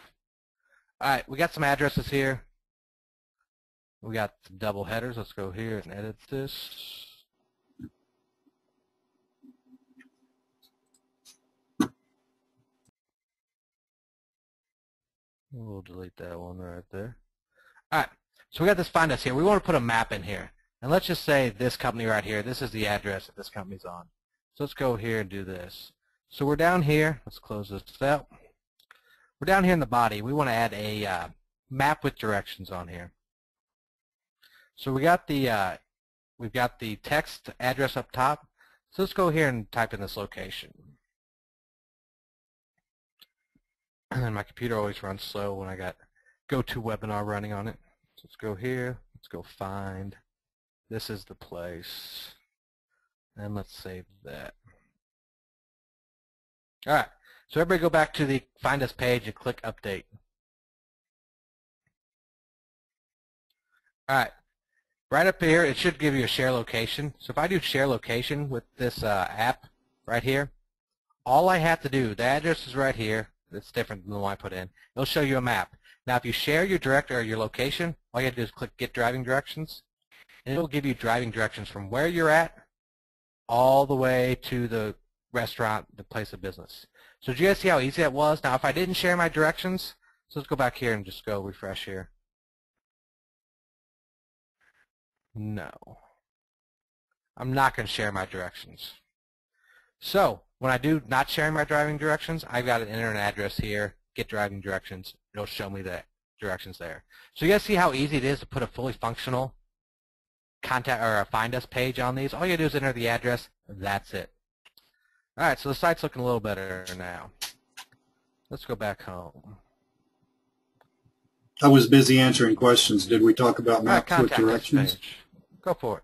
All right, we got some addresses here. We got some double headers. Let's go here and edit this. We'll delete that one right there. All right, so we got this Find Us here. We want to put a map in here. And let's just say this company right here, this is the address that this company's on. So let's go here and do this. So we're down here. Let's close this out. We're down here in the body. We want to add a map with directions on here. So we've got the text address up top. So let's go here and type in this location. And my computer always runs slow when I got GoToWebinar running on it. So let's go here. Let's go find. This is the place. And let's save that. All right. So everybody go back to the Find Us page and click Update. All right. Right up here, it should give you a share location. So if I do share location with this app right here, all I have to do, the address is right here. It's different than the one I put in. It'll show you a map. Now, if you share your directory or your location, all you have to do is click Get Driving Directions, and it'll give you driving directions from where you're at all the way to the restaurant, the place of business. So did you guys see how easy that was? Now, if I didn't share my directions, so let's go back here and just go refresh here. No. I'm not going to share my directions. So when I do not sharing my driving directions, I've got to enter an address here, get driving directions. It'll show me the directions there. So you guys see how easy it is to put a fully functional contact or a Find Us page on these? All you do is enter the address. That's it. All right, so the site's looking a little better now. Let's go back home. I was busy answering questions. Did we talk about maps with Contact us directions? page. Go for it.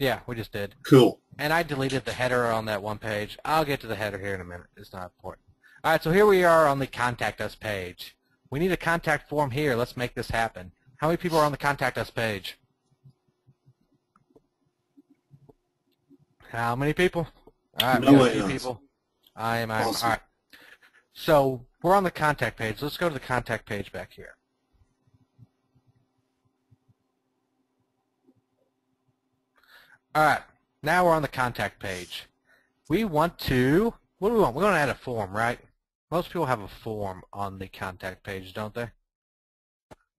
Yeah, we just did. Cool. And I deleted the header on that one page. I'll get to the header here in a minute. It's not important. All right, so here we are on the Contact Us page. We need a contact form here. Let's make this happen. How many people are on the Contact Us page? How many people? All right, we No got a way few else. people. I'm. Awesome. All right. So we're on the contact page. Let's go to the contact page back here. All right. Now we're on the contact page. We want to, what do we want? We want to add a form, right? Most people have a form on the contact page, don't they?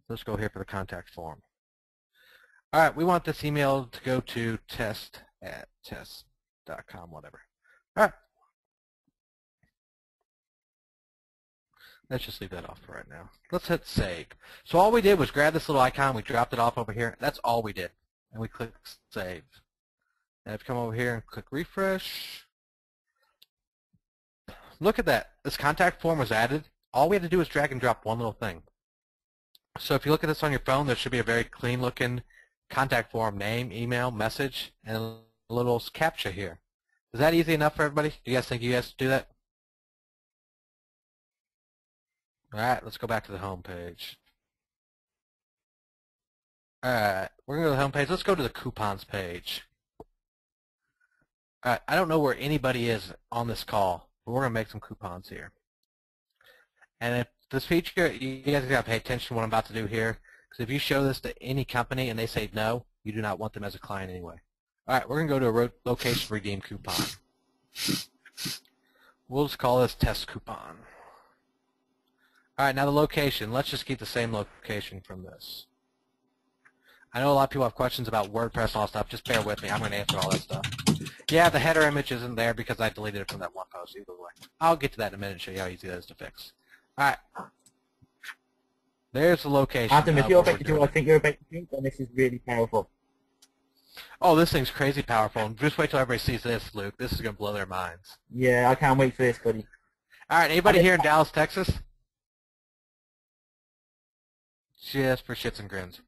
Let's go here for the contact form. All right, we want this email to go to test@test.com, whatever. All right. Let's just leave that off for right now. Let's hit save. So all we did was grab this little icon, we dropped it off over here. That's all we did. And we click save. And if you come over here and click refresh, look at that. This contact form was added. All we had to do was drag and drop one little thing. So if you look at this on your phone, there should be a very clean looking contact form, name, email, message, and a little CAPTCHA here. Is that easy enough for everybody? Do you guys think you guys do that? All right, let's go back to the home page. All right, we're going to go to the home page. Let's go to the coupons page. All right, I don't know where anybody is on this call, but we're going to make some coupons here. And if this feature, you guys got to pay attention to what I'm about to do here, because if you show this to any company and they say no, you do not want them as a client anyway. All right, we're going to go to a location redeem coupon. We'll just call this test coupon. All right, now the location. Let's just keep the same location from this. I know a lot of people have questions about WordPress and all that stuff. Just bear with me. I'm going to answer all that stuff. Yeah, the header image isn't there because I deleted it from that one post either way. I'll get to that in a minute and show you how easy that is to fix. All right. There's the location. Adam, if you're about to do what I think you're about to do, then this is really powerful. Oh, this thing's crazy powerful. Just wait till everybody sees this, Luke. This is going to blow their minds. Yeah, I can't wait for this, buddy. All right, anybody here in Dallas, Texas? Just for shits and grins.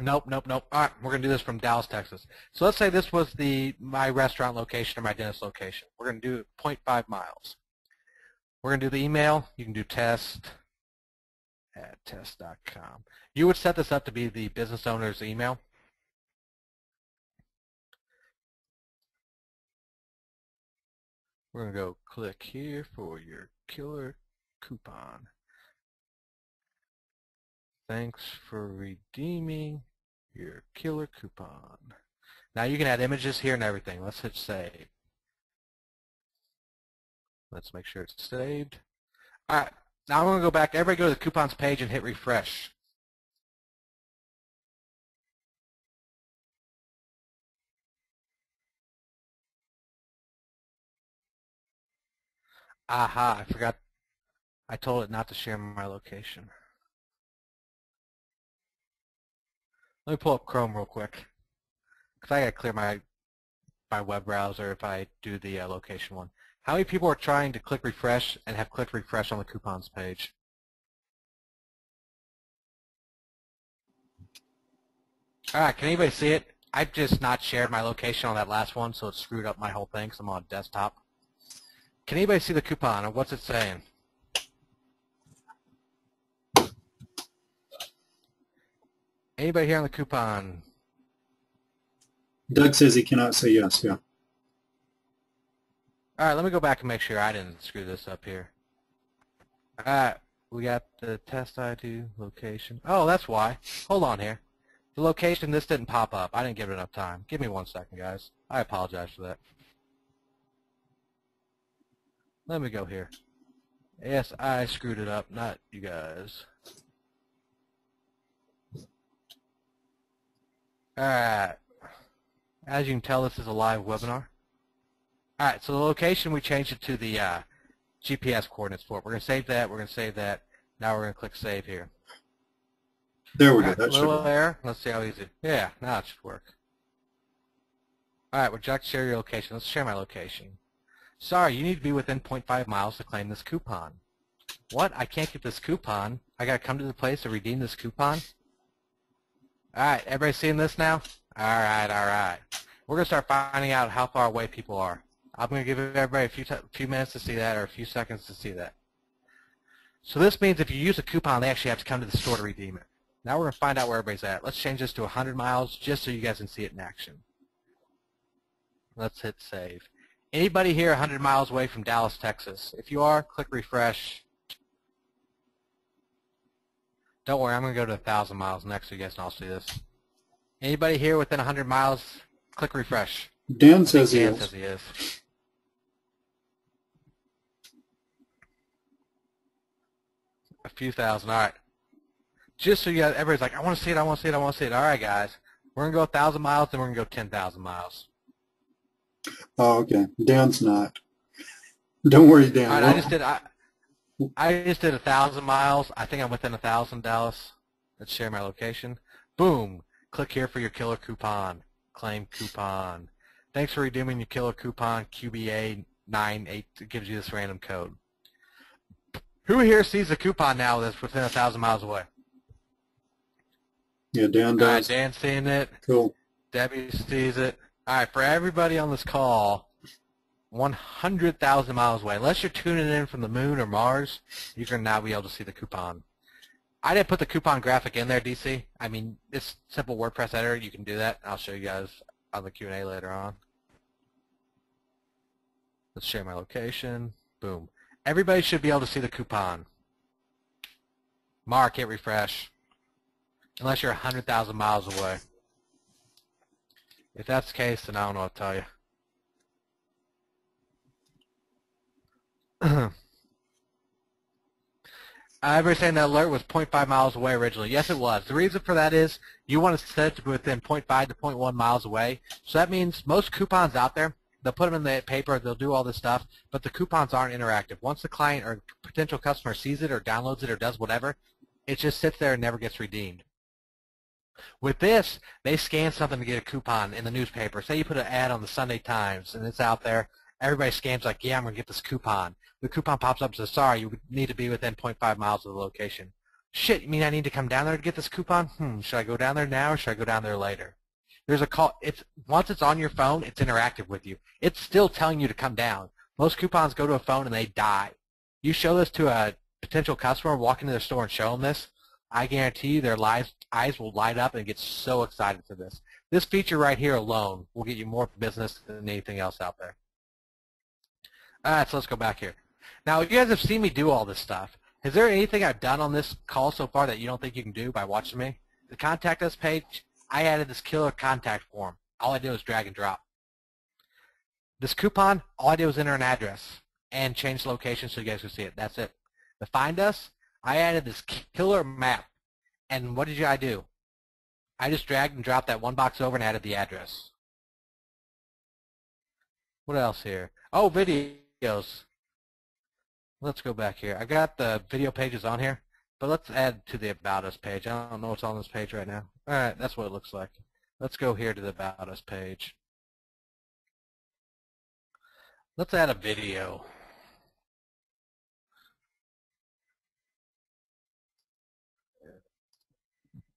Nope, nope, nope. All right, we're going to do this from Dallas, Texas. So let's say this was my restaurant location or my dentist location. We're going to do 0.5 miles. We're going to do the email. You can do test@test.com. You would set this up to be the business owner's email. We're going to go click here for your killer coupon. Thanks for redeeming your killer coupon. Now you can add images here and everything. Let's hit save. Let's make sure it's saved. All right, now I'm going to go back. Everybody go to the coupons page and hit refresh. Aha, I forgot. I told it not to share my location. Let me pull up Chrome real quick, because I got to clear my web browser if I do the location one. How many people are trying to click refresh and have clicked refresh on the coupons page? All right, can anybody see it? I've just not shared my location on that last one, so it screwed up my whole thing because I'm on desktop. Can anybody see the coupon, or what's it saying? Anybody here on the coupon? Doug says he cannot say yes, yeah. All right, let me go back and make sure I didn't screw this up here. All right, we got the test ID location. Oh, that's why. Hold on here. The location, this didn't pop up. I didn't give it enough time. Give me 1 second, guys. I apologize for that. Let me go here. Yes, I screwed it up, not you guys. All right. As you can tell, this is a live webinar. All right, so the location, we changed it to the GPS coordinates for it. We're going to save that. We're going to save that. Now we're going to click Save here. There we All go. right, That should little work. error. Let's see how easy. Yeah, now it should work. All right, would you like to share your location? Let's share my location. Sorry, you need to be within 0.5 miles to claim this coupon. What? I can't get this coupon. I got to come to the place to redeem this coupon? All right, everybody seeing this now? All right. We're going to start finding out how far away people are. I'm going to give everybody a few minutes to see that, or a few seconds to see that. So this means if you use a coupon, they actually have to come to the store to redeem it. Now we're going to find out where everybody's at. Let's change this to 100 miles just so you guys can see it in action. Let's hit save. Anybody here 100 miles away from Dallas, Texas? If you are, click refresh. Don't worry, I'm going to go to 1,000 miles next so you guys can all see this. Anybody here within 100 miles, click refresh. Dan says he Dan is. says he is. A few thousand, all right. Just so you guys, everybody's like, I want to see it, I want to see it, I want to see it. All right, guys. We're going to go 1,000 miles, then we're going to go 10,000 miles. Oh, okay. Dan's not. Don't worry, Dan. All right, I just did 1,000 miles. I think I'm within 1,000, Dallas. Let's share my location. Boom. Click here for your killer coupon. Claim coupon. Thanks for redeeming your killer coupon, QBA98. It gives you this random code. Who here sees the coupon now that's within 1,000 miles away? Yeah, Dan does. All right, Dan's seeing it. Cool. Debbie sees it. All right, for everybody on this call, 100,000 miles away, unless you're tuning in from the moon or Mars, you can now be able to see the coupon. I didn't put the coupon graphic in there, DC. I mean, it's simple WordPress editor. You can do that. I'll show you guys on the Q&A later on. Let's share my location. Boom. Everybody should be able to see the coupon. Mark, hit refresh. Unless you're 100,000 miles away. If that's the case, then I don't know what to tell you. Everybody's saying the alert was 0.5 miles away originally. Yes, it was. The reason for that is you want to set it to be within 0.5 to 0.1 miles away. So that means most coupons out there, they'll put them in the paper, they'll do all this stuff, but the coupons aren't interactive. Once the client or potential customer sees it or downloads it or does whatever, it just sits there and never gets redeemed. With this, they scan something to get a coupon in the newspaper. Say you put an ad on the Sunday Times and it's out there. Everybody scans like, yeah, I'm going to get this coupon. The coupon pops up and says, sorry, you need to be within 0.5 miles of the location. Shit, you mean I need to come down there to get this coupon? Should I go down there now or should I go down there later? There's a call. Once it's on your phone, it's interactive with you. It's still telling you to come down. Most coupons go to a phone and they die. You show this to a potential customer, walk into their store and show them this, I guarantee you their eyes will light up and get so excited for this. This feature right here alone will get you more business than anything else out there. All right, so let's go back here. Now, you guys have seen me do all this stuff. Is there anything I've done on this call so far that you don't think you can do by watching me? The contact us page, I added this killer contact form. All I did was drag and drop. This coupon, all I did was enter an address and change the location so you guys can see it. That's it. To find us, I added this killer map. And what did I do? I just dragged and dropped that one box over and added the address. What else here? Oh, videos. Let's go back here. I got the video pages on here, but let's add to the About Us page. I don't know what's on this page right now. All right, that's what it looks like. Let's go here to the About Us page. Let's add a video.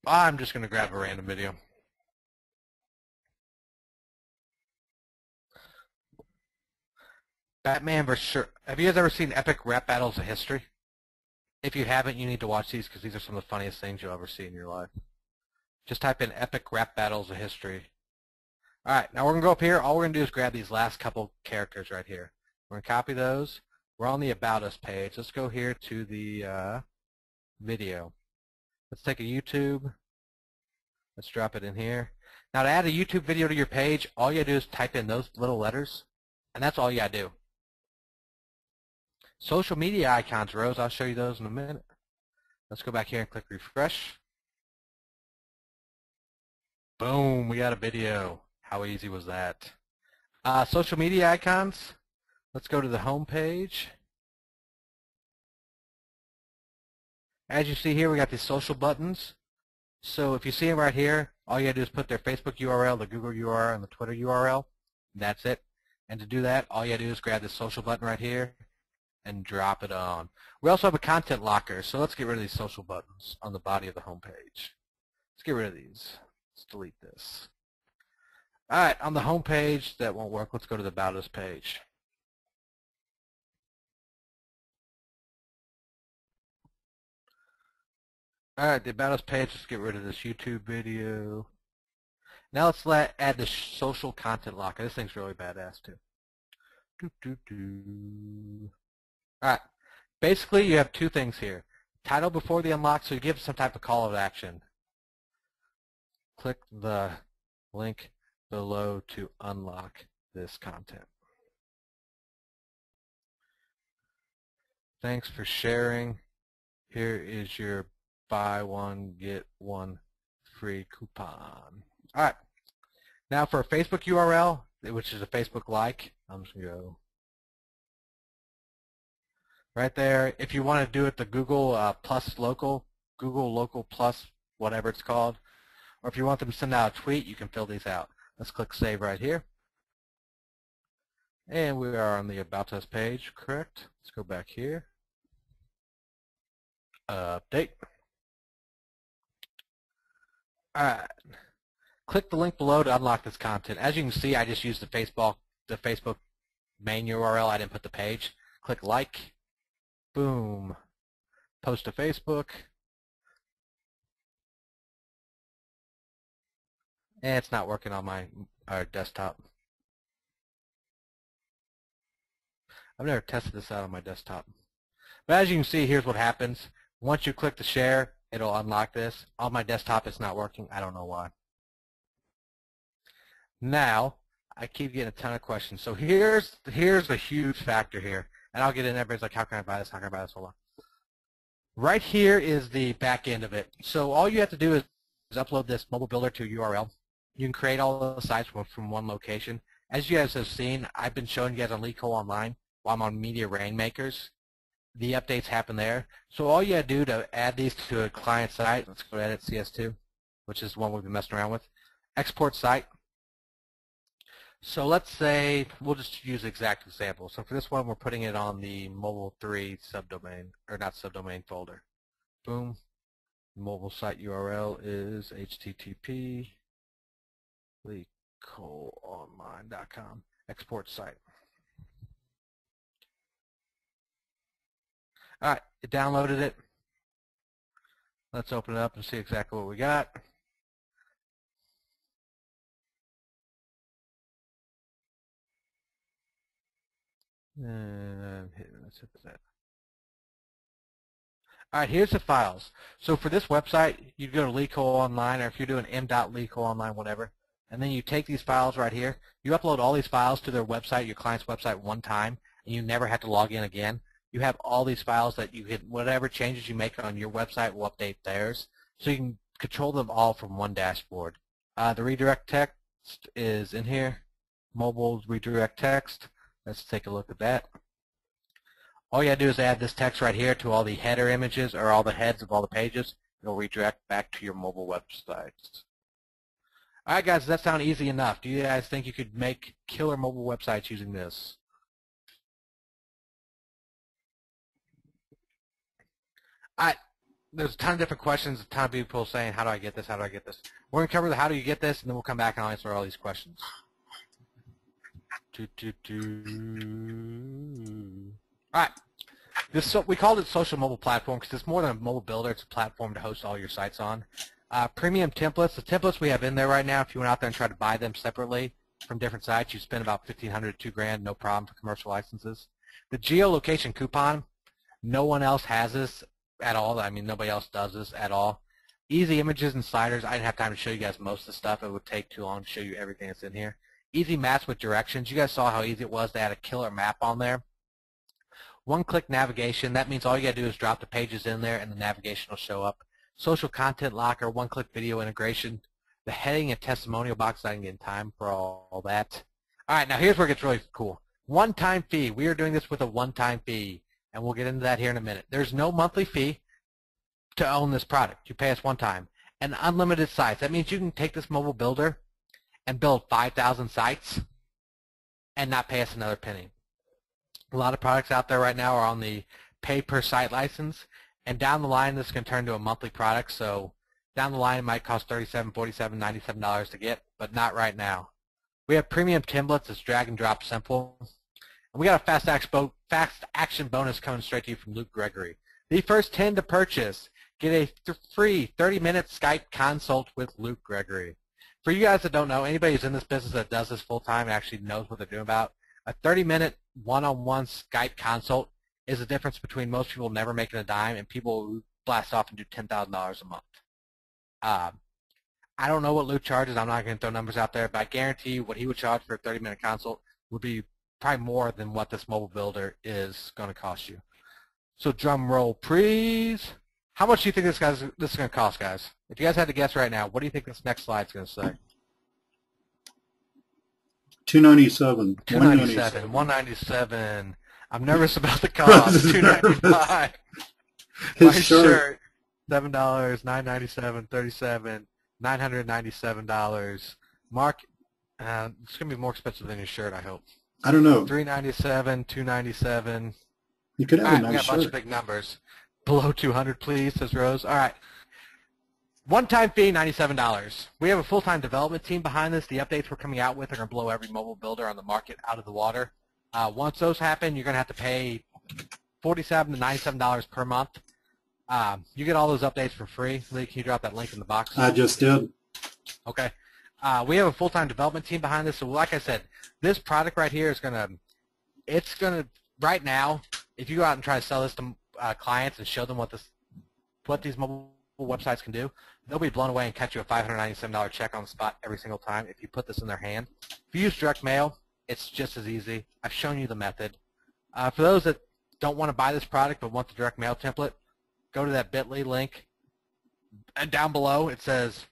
I'm just going to grab a random video. Batman vs. Have you guys ever seen Epic Rap Battles of History? If you haven't, you need to watch these because these are some of the funniest things you'll ever see in your life. Just type in Epic Rap Battles of History. All right, now we're going to go up here. All we're going to do is grab these last couple characters right here. We're going to copy those. We're on the About Us page. Let's go here to the video. Let's take a YouTube. Let's drop it in here. Now to add a YouTube video to your page, all you gotta do is type in those little letters, and that's all you gotta do. Social media icons, Rose, I'll show you those in a minute. Let's go back here and click refresh. Boom, we got a video. How easy was that? Social media icons, let's go to the home page. As you see here, we got these social buttons. So if you see them right here, all you gotta do is put their Facebook URL, the Google URL, and the Twitter URL. That's it. And to do that, all you gotta do is grab this social button right here and drop it on. We also have a content locker, so let's get rid of these social buttons on the body of the home page. Let's get rid of these. Let's delete this. All right, on the home page, that won't work. Let's go to the About Us page. All right, the About Us page, let's get rid of this YouTube video. Now let's add the social content locker. This thing's really badass too. All right, basically you have two things here. Title before the unlock, so you give some type of call of action. Click the link below to unlock this content. Thanks for sharing. Here is your buy one, get one free coupon. All right. Now for a Facebook URL, which is a Facebook like, I'm just going to go right there. If you want to do it the Google plus local, Google local plus whatever it's called, or if you want them to send out a tweet, you can fill these out. Let's click Save right here. And we are on the About Us page, correct? Let's go back here. Update. All right. Click the link below to unlock this content. As you can see, I just used the Facebook main URL. I didn't put the page. Click like. Boom. Post to Facebook. And it's not working on my desktop. I've never tested this out on my desktop. But as you can see, here's what happens. Once you click the share, it'll unlock this. On my desktop, it's not working. I don't know why. Now, I keep getting a ton of questions. So here's a huge factor here. And I'll get in. Everybody's like, how can I buy this? How can I buy this? Hold on. Right here is the back end of it. So all you have to do is upload this mobile builder to a URL. You can create all the sites from one location. As you guys have seen, I've been showing you guys on LeetCode Online while I'm on Media Rainmakers. The updates happen there. So all you have to do to add these to a client site, let's go to Edit CS2, which is the one we've been messing around with. Export site. So let's say, we'll just use exact example. So for this one, we're putting it on the Mobile 3 subdomain, or not subdomain folder. Boom. Mobile site URL is http leetcodeonline.com. Export site. All right, it downloaded it. Let's open it up and see exactly what we got. Let's hit that. All right, here's the files. So for this website, you go to LeetCode Online, or if you're doing m.leetcodeonline, whatever, and then you take these files right here. You upload all these files to their website, your client's website, one time, and you never have to log in again. You have all these files that you can, whatever changes you make on your website will update theirs. So you can control them all from one dashboard. The redirect text is in here. Mobile redirect text. Let's take a look at that. All you gotta do is add this text right here to all the header images or all the heads of all the pages. It'll redirect back to your mobile websites. All right, guys, does that sound easy enough? Do you guys think you could make killer mobile websites using this? There's a ton of different questions, a ton of people saying, how do I get this, how do I get this? We're going to cover the how do you get this, and then we'll come back and I'll answer all these questions. All right. We called it social mobile platform because it's more than a mobile builder. It's a platform to host all your sites on. Premium templates. The templates we have in there right now, if you went out there and tried to buy them separately from different sites, you spend about $1,500 to $2,000, no problem for commercial licenses. The geolocation coupon, no one else has this at all. I mean, nobody else does this at all. Easy images and sliders. I didn't have time to show you guys most of the stuff. It would take too long to show you everything that's in here. Easy maps with directions. You guys saw how easy it was to add a killer map on there. One-click navigation. That means all you got to do is drop the pages in there and the navigation will show up. Social content locker, one-click video integration. The heading and testimonial box. I didn't get in time for all that. All right, now here's where it gets really cool. One-time fee. We are doing this with a one-time fee, and we'll get into that here in a minute. There's no monthly fee to own this product. You pay us one time. And unlimited sites. That means you can take this mobile builder and build 5,000 sites and not pay us another penny. A lot of products out there right now are on the pay per site license, and down the line this can turn to a monthly product. So Down the line, it might cost $37, $47, $97 to get, but not right now. We have premium templates that's drag and drop simple. And we got a fast action bonus coming straight to you from Luke Gregory. The first 10 to purchase get a free 30-minute Skype consult with Luke Gregory. For you guys that don't know, anybody who's in this business that does this full-time and actually knows what they're doing about, a 30-minute one-on-one Skype consult is the difference between most people never making a dime and people who blast off and do $10,000 a month. I don't know what Luke charges. I'm not going to throw numbers out there, but I guarantee you what he would charge for a 30-minute consult would be probably more than what this mobile builder is going to cost you. So drum roll, please. How much do you think this is going to cost, guys? If you guys had to guess right now, what do you think this next slide is going to say? $297. $297. $197. I'm nervous about the cost. $295. My shirt. $7. $997. $37. $997. Mark, it's going to be more expensive than your shirt, I hope. I don't know. $397. $297. You could have All right, a nice we got a bunch of shirt. big numbers. Below 200, please, says Rose. All right. One-time fee, $97. We have a full-time development team behind this. The updates we're coming out with are going to blow every mobile builder on the market out of the water. Once those happen, you're going to have to pay $47 to $97 per month. You get all those updates for free. Lee, can you drop that link in the box? I just did. Okay. We have a full-time development team behind this. So like I said, this product right here is going to, right now, if you go out and try to sell this to clients and show them what these mobile websites can do, they'll be blown away and catch you a $597 check on the spot every single time if you put this in their hand. If you use direct mail, it's just as easy. I've shown you the method. For those that don't want to buy this product but want the direct mail template, go to that bit.ly link. And down below it says,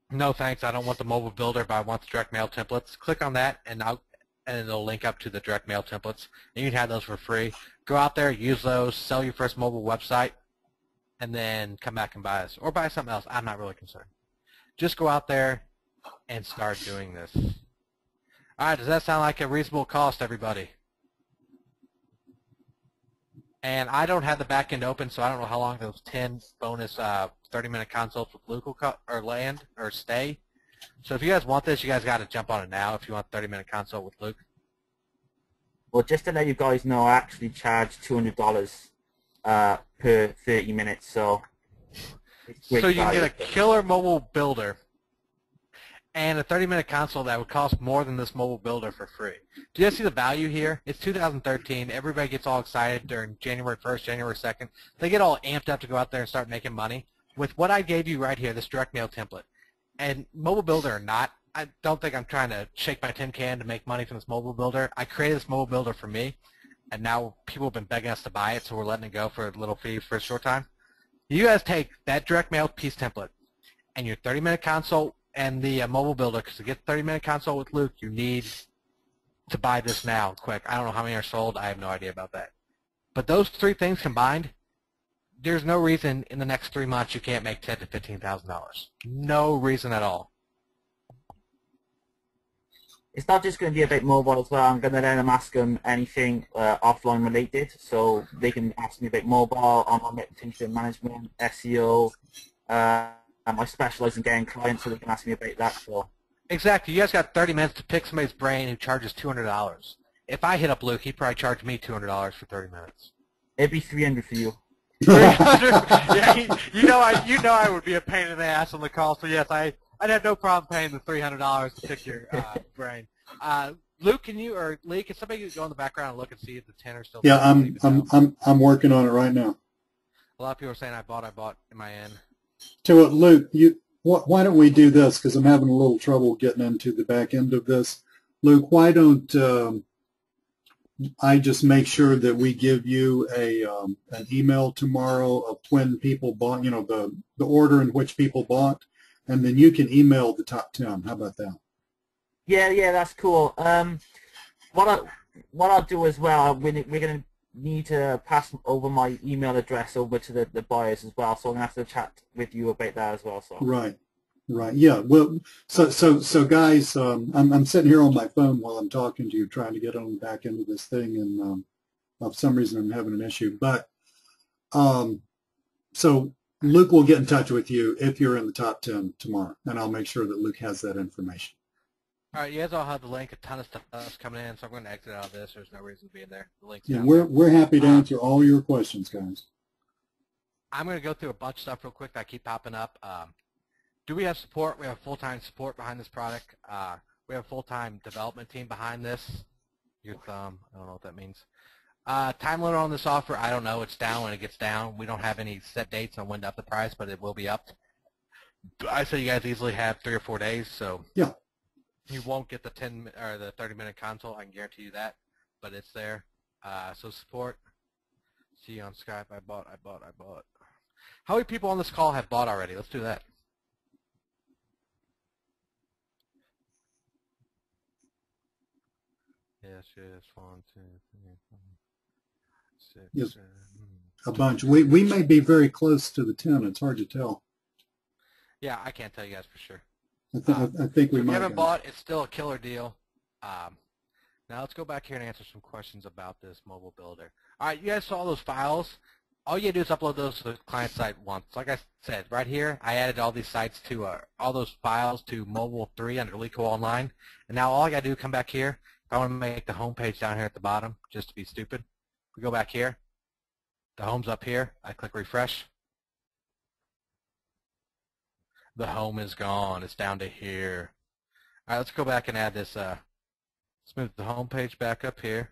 no thanks, I don't want the mobile builder, but I want the direct mail templates. Click on that and it'll link up to the direct mail templates. And you can have those for free. Go out there, use those, sell your first mobile website, and then come back and buy us. Or buy something else. I'm not really concerned. Just go out there and start doing this. All right, does that sound like a reasonable cost, everybody? And I don't have the back end open, so I don't know how long those 10 bonus 30-minute consults with Luke will land or stay. So if you guys want this, you guys got to jump on it now if you want 30-minute consult with Luke. Well, just to let you guys know, I actually charge $200 per 30 minutes, so it's great So you can value. get a killer mobile builder and a 30-minute console that would cost more than this mobile builder for free. Do you guys see the value here? It's 2013. Everybody gets all excited during January 1st, January 2nd. They get all amped up to go out there and start making money. With what I gave you right here, this direct mail template, and mobile builder or not, I don't think I'm trying to shake my tin can to make money from this mobile builder. I created this mobile builder for me, and now people have been begging us to buy it, so we're letting it go for a little fee for a short time. You guys take that direct mail piece template and your 30-minute consult and the mobile builder, because to get the 30-minute consult with Luke, you need to buy this now, quick. I don't know how many are sold. I have no idea about that. But those three things combined, there's no reason in the next 3 months you can't make $10,000 to $15,000. No reason at all. It's not just going to be about mobile as well. I'm going to let them ask them anything offline related, so they can ask me about mobile, online reputation management, SEO. I specialize in getting clients, so they can ask me about that. So Exactly. You guys got 30 minutes to pick somebody's brain who charges $200. If I hit up Luke, he'd probably charge me $200 for 30 minutes. it'd be $300 for you. 300. Yeah, you know I would be a pain in the ass on the call. So yes, I'd have no problem paying the $300 to pick your brain. Luke, can you or Lee, can somebody go in the background and look and see if the 10 are still? Yeah, I'm working on it right now. A lot of people are saying I bought in my end. Tell you what, Luke, why don't we do this? Because I'm having a little trouble getting into the back end of this. Luke, why don't I just make sure that we give you an email tomorrow of when people bought, you know, the order in which people bought, and then you can email the top 10. How about that? Yeah, that's cool. What I'll do as well, we're going to need to pass over my email address over to the buyers as well, so I'm going to have to chat with you about that as well. So Right. Yeah. Well, so guys, I'm sitting here on my phone while I'm talking to you, trying to get on the back end of this thing, and for some reason I'm having an issue. But so Luke will get in touch with you if you're in the top 10 tomorrow, and I'll make sure that Luke has that information. All right, you guys all have the link. A ton of stuff coming in, so I'm going to exit out of this. There's no reason to be in there. The link's Yeah, down there. we're happy to answer all your questions, guys. I'm going to go through a bunch of stuff real quick that keep popping up. Do we have support? We have full-time support behind this product. We have a full-time development team behind this. Your thumb, I don't know what that means. Time limit on this offer, I don't know. It's down when it gets down. We don't have any set dates on when to up the price, but it will be upped. I say you guys easily have 3 or 4 days, so yeah, you won't get the 10 or the 30-minute consult. I can guarantee you that, but it's there. So support. See you on Skype. I bought. How many people on this call have bought already? Let's do that. Yes. 1, 2, 3, 4, 6. yes, a bunch. We may be very close to the 10. It's hard to tell. Yeah, I can't tell you guys for sure. I think we so if might. you haven't bought, it's still a killer deal. Now let's go back here and answer some questions about this mobile builder. All right, you guys saw those files. All you do is upload those to the client site once. Like I said, right here, I added all these sites to all those files to Mobile 3 under Leco Online. And now all I got to do is come back here. If I want to make the home page down here at the bottom, just to be stupid, we go back here. The home's up here. I click refresh. The home is gone. It's down to here. All right, let's go back and add this. Let's move the home page back up here.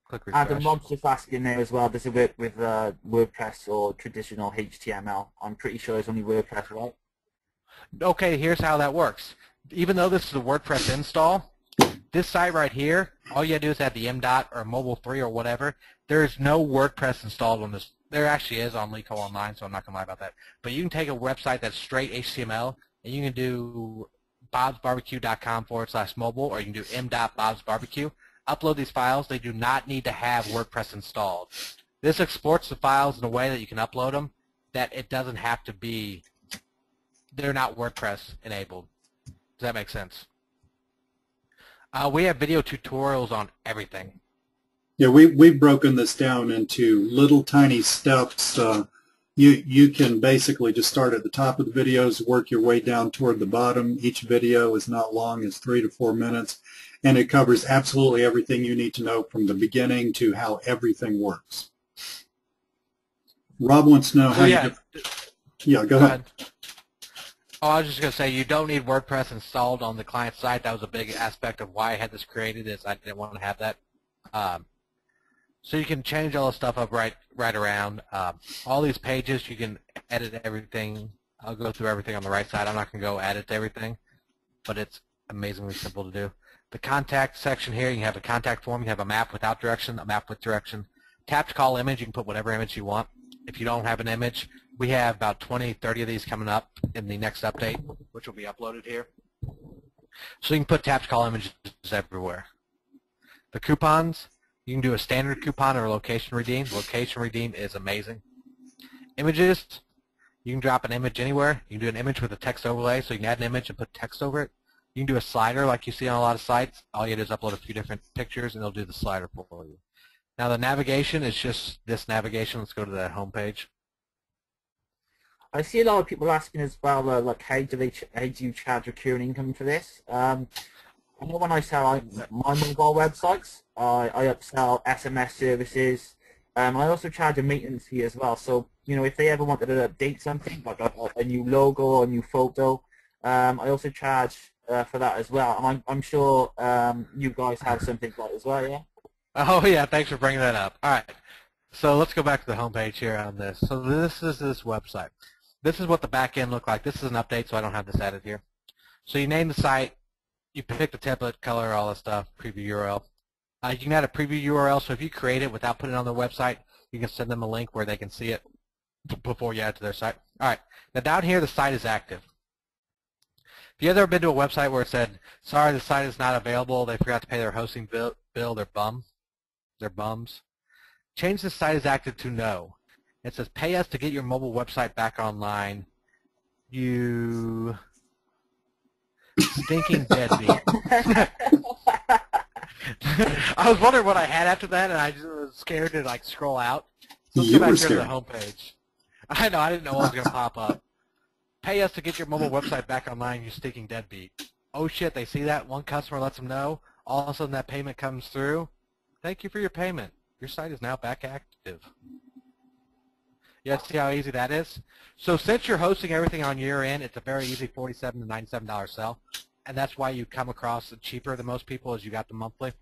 Click refresh. Adam, Rob's just asking there as well, does it work with WordPress or traditional HTML? I'm pretty sure it's only WordPress, right? Okay, here's how that works. Even though this is a WordPress install, this site right here, all you gotta do is add the M.dot or Mobile 3 or whatever. There's no WordPress installed on this. There actually is on Leco Online, so I'm not gonna lie about that. But you can take a website that's straight HTML, and you can do bobsbarbecue.com/mobile, or you can do m.bobsbarbecue. Upload these files. They do not need to have WordPress installed. This exports the files in a way that you can upload them, that it doesn't have to be, they're not WordPress enabled. Does that make sense? We have video tutorials on everything. Yeah, we've broken this down into little tiny steps. You can basically just start at the top of the videos, work your way down toward the bottom. Each video is not long as 3 to 4 minutes, and it covers absolutely everything you need to know from the beginning to how everything works. Rob wants to know how you... Yeah, go ahead. Oh, I was just going to say, you don't need WordPress installed on the client side. That was a big aspect of why I had this created, is I didn't want to have that. So you can change all the stuff up right around. All these pages, you can edit everything. I'll go through everything on the right side. I'm not going to go edit everything, but it's amazingly simple to do. The contact section here, you can have a contact form. You can have a map without direction, a map with direction. Tap to call image, you can put whatever image you want. If you don't have an image, we have about 20, 30 of these coming up in the next update, which will be uploaded here. So you can put tap to call images everywhere. The coupons, you can do a standard coupon or a location redeem. Location redeem is amazing. Images, you can drop an image anywhere. You can do an image with a text overlay, so you can add an image and put text over it. You can do a slider like you see on a lot of sites. All you do is upload a few different pictures, and it'll do the slider for you. Now the navigation is just this navigation. Let's go to the home page. I see a lot of people asking as well, like how do you charge recurring income for this? I know when I sell my mobile websites, I upsell SMS services. I also charge a maintenance fee as well. So if they ever wanted to update something like a new logo or a new photo, I also charge for that as well. And I'm sure you guys have something like that as well, yeah? Oh yeah, thanks for bringing that up. All right, so let's go back to the home page here on this. So this is this website. This is what the back end looked like. This is an update, so I don't have this added here. So you name the site, you pick the template, color, all that stuff, preview URL. You can add a preview URL, so if you create it without putting it on their website, you can send them a link where they can see it before you add it to their site. All right, now down here the site is active. If you ever been to a website where it said, sorry, the site is not available, they forgot to pay their hosting bill, they're bums, change the site is active to no. It says, pay us to get your mobile website back online, you stinking deadbeat. I was wondering what I had after that, and I just was scared to scroll out. So let's go back here to the home page. I know, I didn't know what was going to pop up. Pay us to get your mobile website back online, you stinking deadbeat. Oh shit, they see that, one customer lets them know, all of a sudden that payment comes through. Thank you for your payment. Your site is now back active. You guys see how easy that is? So since you're hosting everything on your end, it's a very easy $47 to $97 sell, and that's why you come across cheaper than most people as you got the monthly.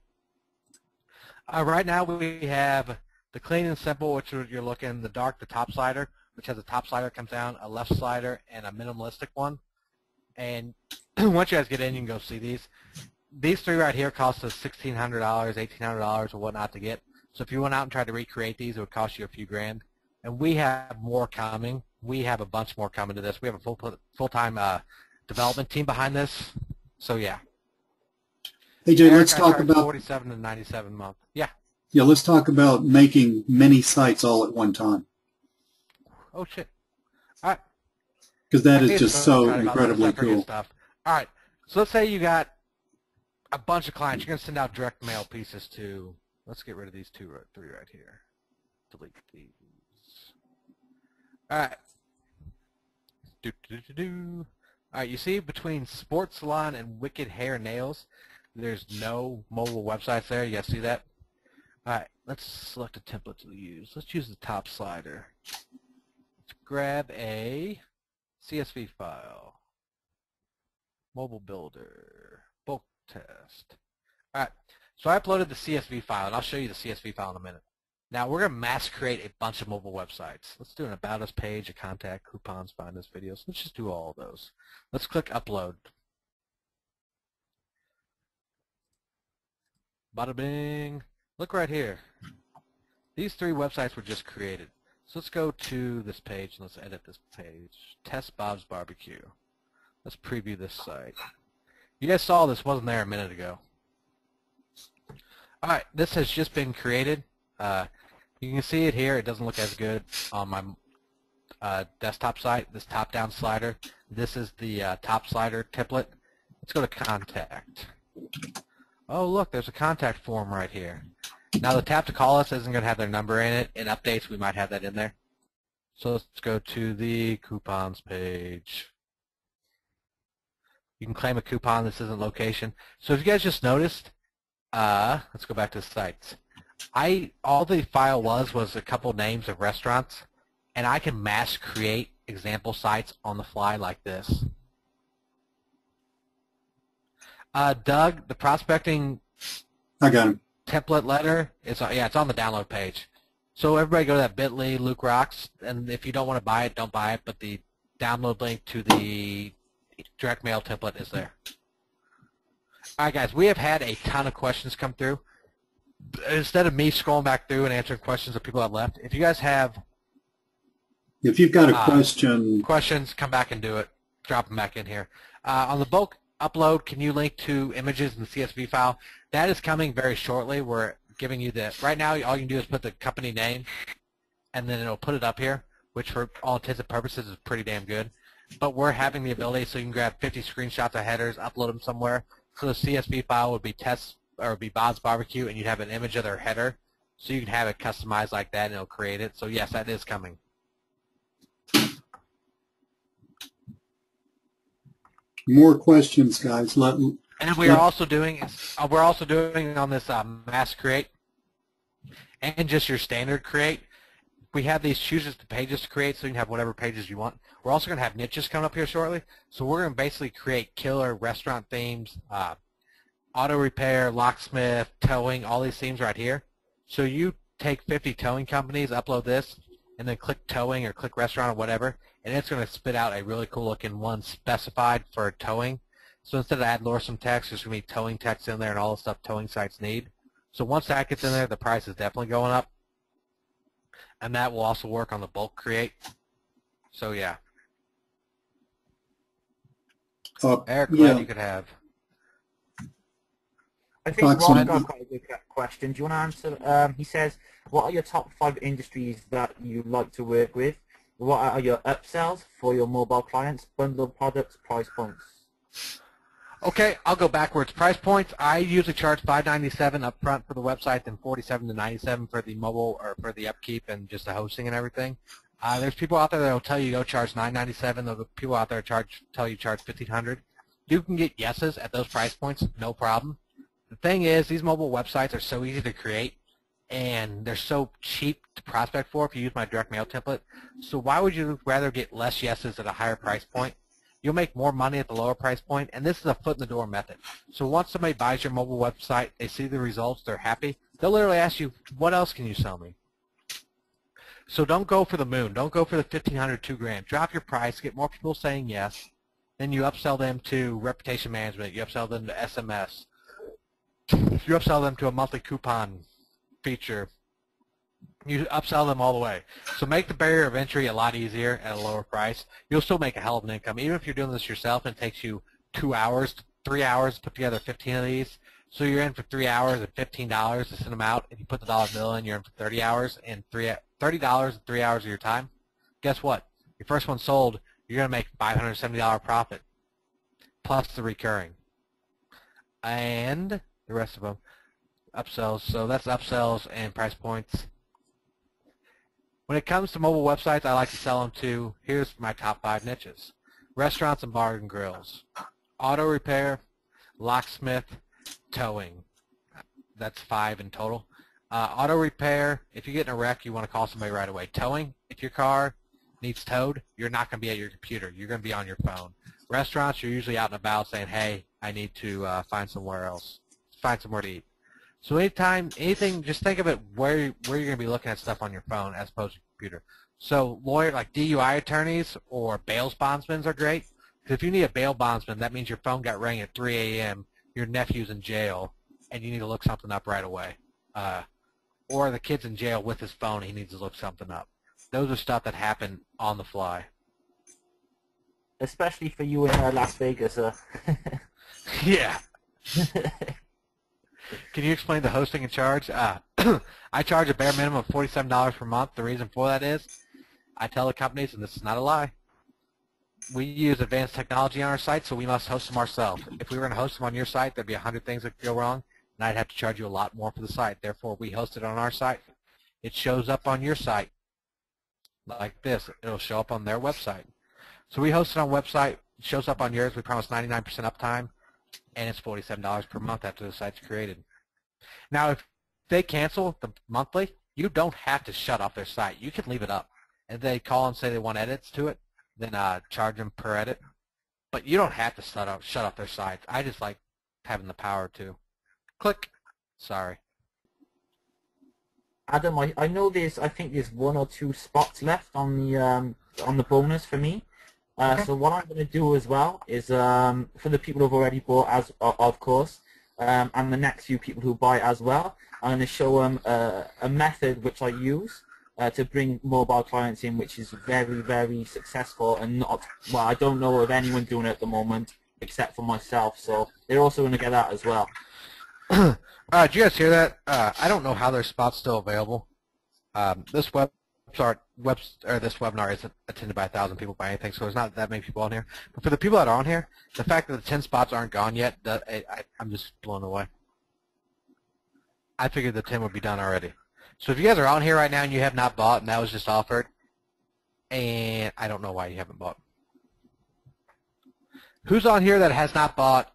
Right now we have the clean and simple, which you're looking, the dark, the top slider, which has a top slider comes down, a left slider, and a minimalistic one. And once you guys get in, you can go see these. These three right here cost us $1,600, $1,800, or whatnot to get. So if you went out and tried to recreate these, it would cost you a few grand. And we have more coming. We have a bunch more coming to this. We have a full-time development team behind this. So yeah. Hey Jay, Eric, let's talk about $47 to $97 a month. Yeah. Yeah, let's talk about making many sites all at one time. Oh shit. All right. Because that is just so incredibly cool. Stuff. All right. So let's say you got a bunch of clients. You're going to send out direct mail pieces to. Let's get rid of these three right here. Delete these. All right. All right. You see between Sports Salon and Wicked Hair Nails, there's no mobile websites there. You guys see that? All right. Let's select a template to use. Let's use the top slider. Let's grab a CSV file, mobile builder, bulk test. All right, so I uploaded the CSV file, and I'll show you the CSV file in a minute. Now we're going to mass create a bunch of mobile websites. Let's do an About Us page, a contact, coupons, find us videos. Let's just do all of those. Let's click Upload. Bada bing. Look right here. These three websites were just created. So let's go to this page and let's edit this page. Test Bob's Barbecue. Let's preview this site. You guys saw this wasn't there a minute ago. Alright, this has just been created. You can see it here. It doesn't look as good on my desktop site. This top-down slider. This is the top slider template. Let's go to Contact. Oh, look, there's a contact form right here. Now the tap to call us isn't going to have their number in it. In updates, we might have that in there. So let's go to the coupons page. You can claim a coupon. This isn't location. So if you guys just noticed, let's go back to the sites. All the file was a couple names of restaurants, and I can mass create example sites on the fly like this. Doug, the prospecting I got him. Template letter, it's on the download page. So everybody go to that bit.ly, Luke Rocks, and if you don't want to buy it, don't buy it, but the download link to the direct mail template is there. All right, guys, we have had a ton of questions come through. Instead of me scrolling back through and answering questions that people have left, if you guys have if you've got a questions, come back and do it. Drop them back in here. On the bulk upload, can you link to images in the CSV file? That is coming very shortly. We're giving you the, right now all you can do is put the company name and then it'll put it up here, which for all intents and purposes is pretty damn good. But we're having the ability so you can grab 50 screenshots of headers, upload them somewhere. So the CSV file would be Bob's Barbecue and you'd have an image of their header. So you can have it customized like that and it'll create it. So yes, that is coming. More questions, guys. And we're also doing on this mass create and just your standard create. We have these chooses the pages to create, so you can have whatever pages you want. We're also going to have niches coming up here shortly. So we're going to basically create killer restaurant themes, auto repair, locksmith, towing, all these themes right here. So you take 50 towing companies, upload this, and then click towing or click restaurant or whatever, and it's going to spit out a really cool looking one specified for towing. So instead of ad lorem text, there's going to be towing text in there and all the stuff towing sites need. So once that gets in there, the price is definitely going up. And that will also work on the bulk create. So yeah. Eric, glad you could have. I think Ron got quite a good question. Do you want to answer? He says, what are your top 5 industries that you like to work with? What are your upsells for your mobile clients? Bundled products, price points. Okay, I'll go backwards. Price points, I usually charge $5.97 up front for the website, then $47 to $97 for the mobile or for the upkeep and just the hosting and everything. There's people out there that will tell you go charge $9.97. There's people out there tell you charge $1,500. You can get yeses at those price points, no problem. The thing is, these mobile websites are so easy to create, and they're so cheap to prospect for if you use my direct mail template. So why would you rather get less yeses at a higher price point? You'll make more money at the lower price point, and this is a foot-in-the-door method. So once somebody buys your mobile website, they see the results, they're happy, they'll literally ask you, what else can you sell me? So don't go for the moon. Don't go for the $1,500, $2,000. Drop your price, get more people saying yes, then you upsell them to reputation management, you upsell them to SMS, you upsell them to a monthly coupon feature. You upsell them all the way. So make the barrier of entry a lot easier at a lower price. You'll still make a hell of an income. Even if you're doing this yourself and it takes you 2 hours, 3 hours to put together 15 of these, so you're in for 3 hours and $15 to send them out. If you put the dollar bill in, you're in for 30 hours and $30 and 3 hours of your time. Guess what? Your first one sold, you're going to make $570 profit plus the recurring. And the rest of them, upsells. So that's upsells and price points. When it comes to mobile websites, I like to sell them to, here's my top 5 niches. Restaurants and bars and grills. Auto repair, locksmith, towing. That's 5 in total. Auto repair, if you get in a wreck, you want to call somebody right away. Towing, if your car needs towed, you're not going to be at your computer. You're going to be on your phone. Restaurants, you're usually out and about saying, hey, I need to find somewhere else. Find somewhere to eat. So anything, just think of it where you're going to be looking at stuff on your phone as opposed to your computer. So like DUI attorneys or bail bondsmen are great. Because if you need a bail bondsman, that means your phone got rang at 3 a.m., your nephew's in jail, and you need to look something up right away. Or the kid's in jail with his phone, he needs to look something up. Those are stuff that happen on the fly. Especially for you in Las Vegas. Yeah. Can you explain the hosting and charge? I charge a bare minimum of $47 per month. The reason for that is I tell the companies, and this is not a lie, we use advanced technology on our site, so we must host them ourselves. If we were going to host them on your site, there'd be 100 things that could go wrong, and I'd have to charge you a lot more for the site. Therefore, we host it on our site. It shows up on your site like this. It'll show up on their website. So we host it on website. It shows up on yours. We promise 99% uptime, and it's $47 per month after the site's created. Now, if they cancel the monthly, you don't have to shut off their site. You can leave it up. If they call and say they want edits to it, then charge them per edit. But you don't have to shut off their sites. I just like having the power to. Click. Sorry. Adam, I know I think there's 1 or 2 spots left on the bonus for me. So what I'm going to do as well is for the people who've already bought, of course, and the next few people who buy as well, I'm going to show them a method which I use to bring mobile clients in, which is very, very successful, and well, I don't know of anyone doing it at the moment except for myself, so they're also going to get that as well. Did you guys hear that? I don't know how their spot's still available. This webinar isn't attended by 1,000 people by anything, so there's not that many people on here. But for the people that are on here, the fact that the 10 spots aren't gone yet, I'm just blown away. I figured the 10 would be done already. So if you guys are on here right now and you have not bought, and that was just offered, and I don't know why you haven't bought. Who's on here that has not bought?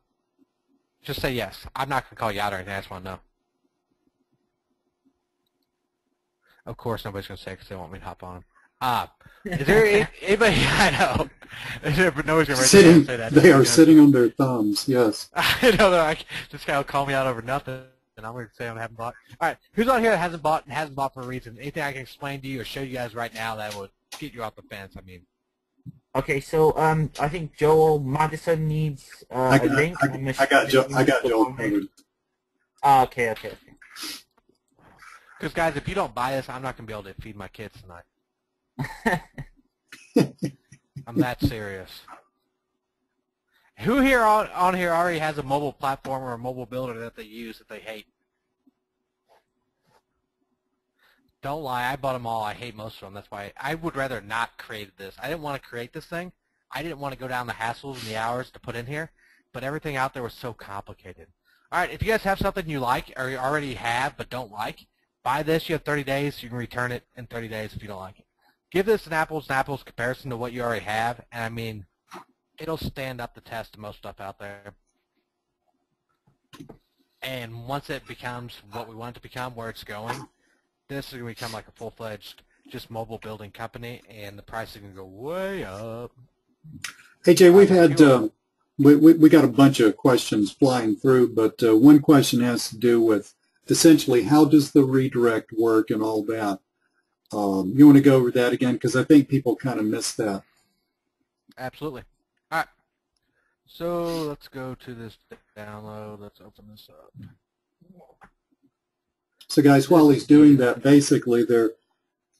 Just say yes. I'm not going to call you out or anything. I just want to know. Of course, nobody's going to say because they want me to hop on. Is there anybody? I know. Nobody's going to say that. They are sitting on their thumbs. Yes. I know. This guy will call me out over nothing, and I'm going to say I haven't bought. All right. Who's on here that hasn't bought and hasn't bought for a reason? Anything I can explain to you or show you guys right now that would get you off the fence? I mean. Okay, so I think Joel Madison needs a link. I got Joel covered. Okay. Because, guys, if you don't buy this, I'm not going to be able to feed my kids tonight. I'm that serious. Who here on here already has a mobile platform or a mobile builder that they use that they hate? Don't lie. I bought them all. I hate most of them. That's why I would rather not create this. I didn't want to create this thing. I didn't want to go down the hassles and the hours to put in here, but everything out there was so complicated. All right, if you guys have something you like or you already have but don't like, buy this. You have 30 days. You can return it in 30 days if you don't like it. give this an apples to apples comparison to what you already have, and I mean, it'll stand up the test of most stuff out there. And once it becomes what we want it to become, where it's going, this is going to become like a full-fledged just mobile building company, and the price is going to go way up. Hey Jay, we've had we got a bunch of questions flying through, but one question has to do with essentially how does the redirect work and all that. You want to go over that again, because I think people kind of missed that. Absolutely. All right. So let's go to this download. Let's open this up. So guys, while he's doing that, basically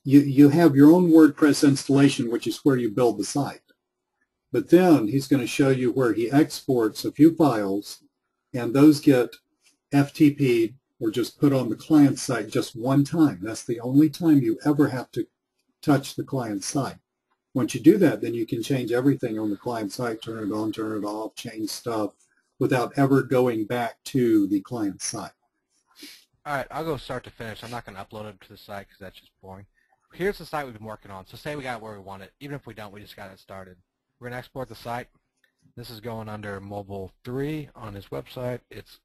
you have your own WordPress installation, which is where you build the site. But then he's going to show you where he exports a few files, and those get FTP'd or just put on the client site just one time. That's the only time you ever have to touch the client site. Once you do that, then you can change everything on the client site, turn it on, turn it off, change stuff without ever going back to the client site. All right, I'll go start to finish. I'm not going to upload it to the site because that's just boring. Here's the site we've been working on. So say we got where we want it. Even if we don't, we just got it started. We're going to export the site. This is going under Mobile 3 on his website. It's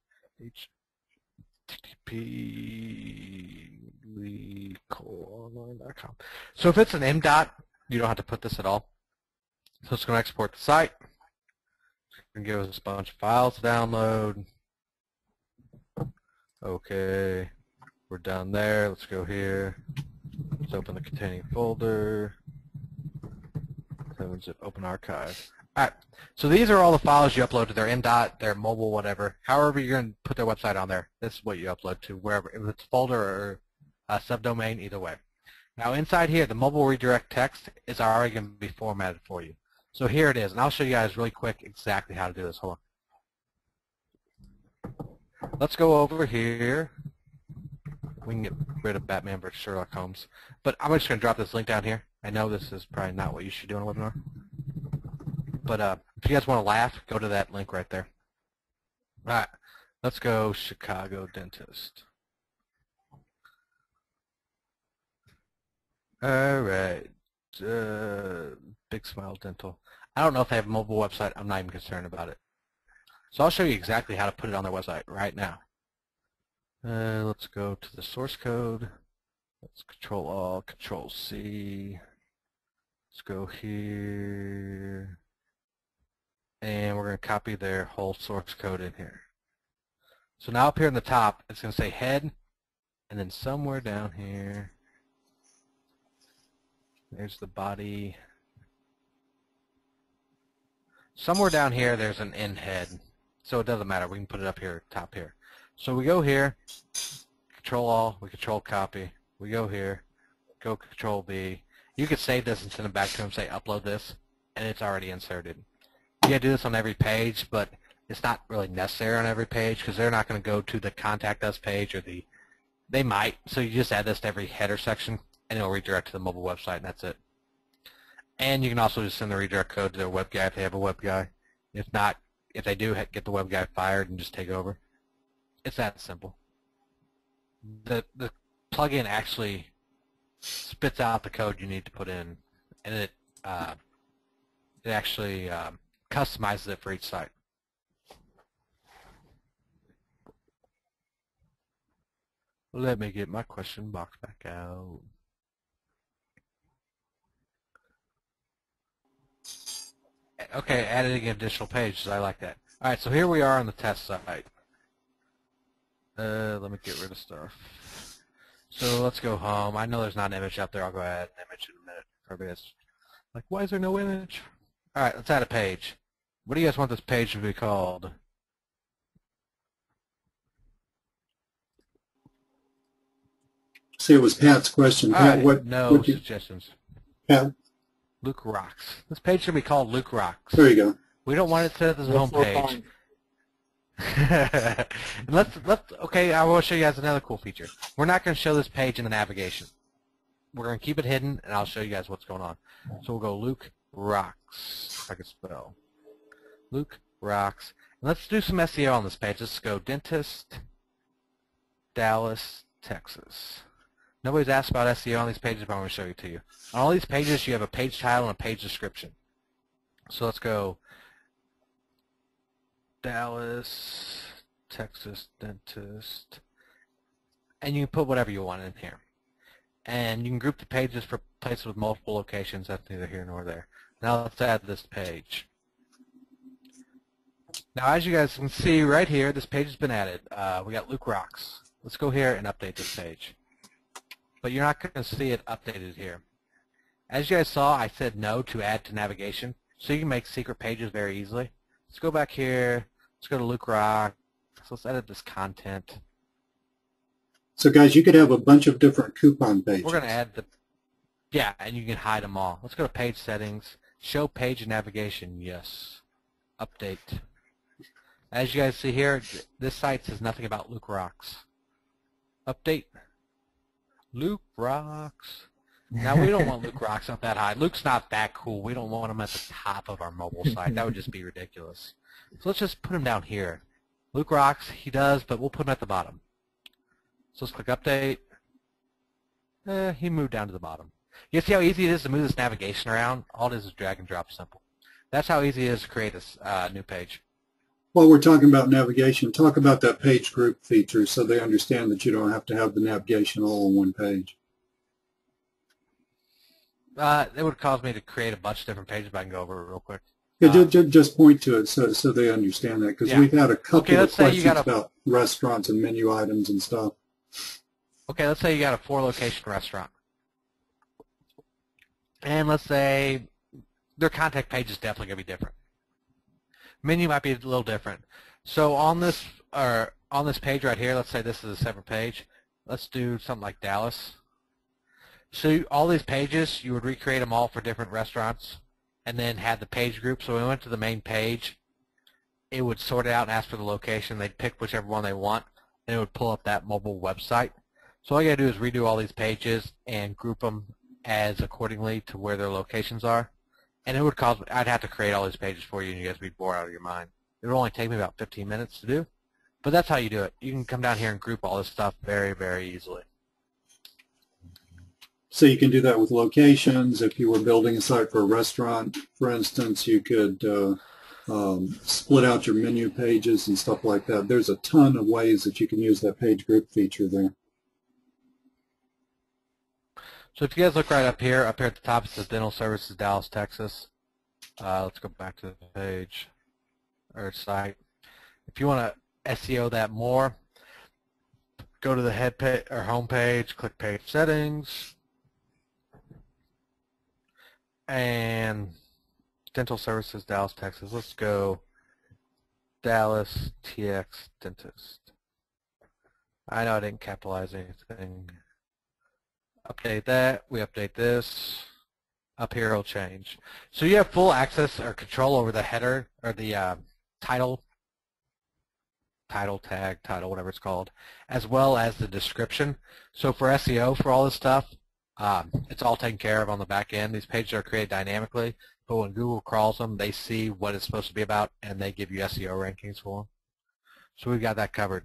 http://online.com. So if it's an MDOT, you don't have to put this at all. So it's going to export the site. It's going to give us a bunch of files to download. Okay, we're done there. Let's go here. Let's open the containing folder. Open archive. All right, so these are all the files you upload to their MDOT, their mobile, whatever. However you're going to put their website on there, this is what you upload to, wherever, if it's a folder or a subdomain, either way. Now inside here, the mobile redirect text is already going to be formatted for you. So here it is, and I'll show you guys really quick exactly how to do this. Hold on. Let's go over here. We can get rid of Batman vs. Sherlock Holmes. But I'm just going to drop this link down here. I know this is probably not what you should do on a webinar. But if you guys want to laugh, go to that link right there. All right. Let's go Chicago Dentist. All right. Big Smile Dental. I don't know if they have a mobile website. I'm not even concerned about it. So I'll show you exactly how to put it on their website right now. Let's go to the source code. Let's Control-Alt, Control-C. Let's go here. And we're going to copy their whole source code in here. So now up here in the top, it's going to say head, and then somewhere down here, there's the body. Somewhere down here, there's an end head. So it doesn't matter. We can put it up here, top here. So we go here, Control-Alt, we Control-Copy. We go here, go Control-V. You could save this and send it back to them, say upload this, and it's already inserted. You gotta do this on every page, but it's not really necessary on every page because they're not going to go to the Contact Us page or they might. So you just add this to every header section, and it'll redirect to the mobile website, and that's it. And you can also just send the redirect code to their web guy if they have a web guy. If not, if they do get the web guy fired and just take over. It's that simple. The plugin actually spits out the code you need to put in, and it actually customizes it for each site. Let me get my question box back out. Okay, adding additional pages. I like that. All right, so here we are on the test site. Let me get rid of stuff. So let's go home. I know there's not an image out there. I'll go add an image in a minute. Everybody's like, why is there no image? All right, let's add a page. What do you guys want this page to be called? See, it was Pat's question. All Pat, right, no suggestions. Pat? Luke Rocks. This page should be called Luke Rocks. There you go. We don't want it set as a home page. Okay, I will show you guys another cool feature. We're not going to show this page in the navigation. We're going to keep it hidden, and I'll show you guys what's going on. So we'll go Luke Rocks, if I can spell. Luke Rocks. And let's do some SEO on this page. Let's go Dentist, Dallas, Texas. Nobody's asked about SEO on these pages, but I'm going to show you to you. On all these pages, you have a page title and a page description. So let's go Dallas, Texas dentist, and you can put whatever you want in here. And you can group the pages for places with multiple locations. That's neither here nor there. Now let's add this page. Now as you guys can see right here, this page has been added. We got Luke Rocks. Let's go here and update this page. But you're not going to see it updated here. As you guys saw, I said no to add to navigation, so you can make secret pages very easily. Let's go back here. Let's go to Luke Rocks. Let's edit this content. So guys, you could have a bunch of different coupon pages. We're going to add the, yeah, and you can hide them all. Let's go to page settings, show page navigation, yes. Update. As you guys see here, this site says nothing about Luke Rocks. Update. Luke Rocks. Now we don't want Luke Rocks up that high. Luke's not that cool. We don't want him at the top of our mobile site. That would just be ridiculous. So let's just put him down here. Luke Rocks, he does, but we'll put him at the bottom. So let's click update. He moved down to the bottom. You see how easy it is to move this navigation around? All it is drag and drop simple. That's how easy it is to create this new page. While we're talking about navigation, talk about that page group feature so they understand that you don't have to have the navigation all on one page. It would cause me to create a bunch of different pages, but I can go over it real quick. Yeah, just point to it so they understand that, because we've had a couple of questions about restaurants and menu items and stuff. Okay, let's say you got a 4-location restaurant. And let's say their contact page is definitely going to be different. Menu might be a little different. So on this page right here, let's say this is a separate page. Let's do something like Dallas. So all these pages, you would recreate them all for different restaurants and then have the page group. So when we went to the main page, it would sort it out and ask for the location. They'd pick whichever one they want, and it would pull up that mobile website. So all you got to do is redo all these pages and group them as accordingly to where their locations are. And it would cause, I'd have to create all these pages for you, and you guys would be bored out of your mind. It would only take me about 15 minutes to do, but that's how you do it. You can come down here and group all this stuff very, very easily. So you can do that with locations. If you were building a site for a restaurant, for instance, you could split out your menu pages and stuff like that. There's a ton of ways that you can use that page group feature there. So if you guys look right up here at the top, it says Dental Services, Dallas, Texas. Let's go back to the page or site. If you want to SEO that more, go to the head page or home page, click page settings, and Dental Services, Dallas, Texas. Let's go Dallas TX Dentist. I know I didn't capitalize anything. Update that. We update this. Up here it'll change. So you have full access or control over the header or the title tag, whatever it's called, as well as the description. So for SEO, for all this stuff, it's all taken care of on the back end. These pages are created dynamically, but when Google crawls them, they see what it's supposed to be about, and they give you SEO rankings for them. So we've got that covered.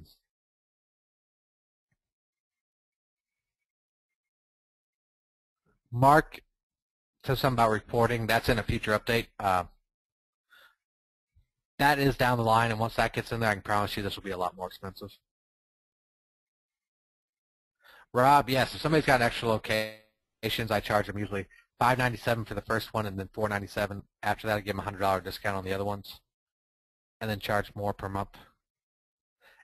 Mark says something about reporting. That's in a future update. That is down the line, and once that gets in there, I can promise you this will be a lot more expensive. Rob, yes, if somebody's got extra locations, I charge them usually $5.97 for the first one and then $4.97. After that, I give them a $100 discount on the other ones, and then charge more per month.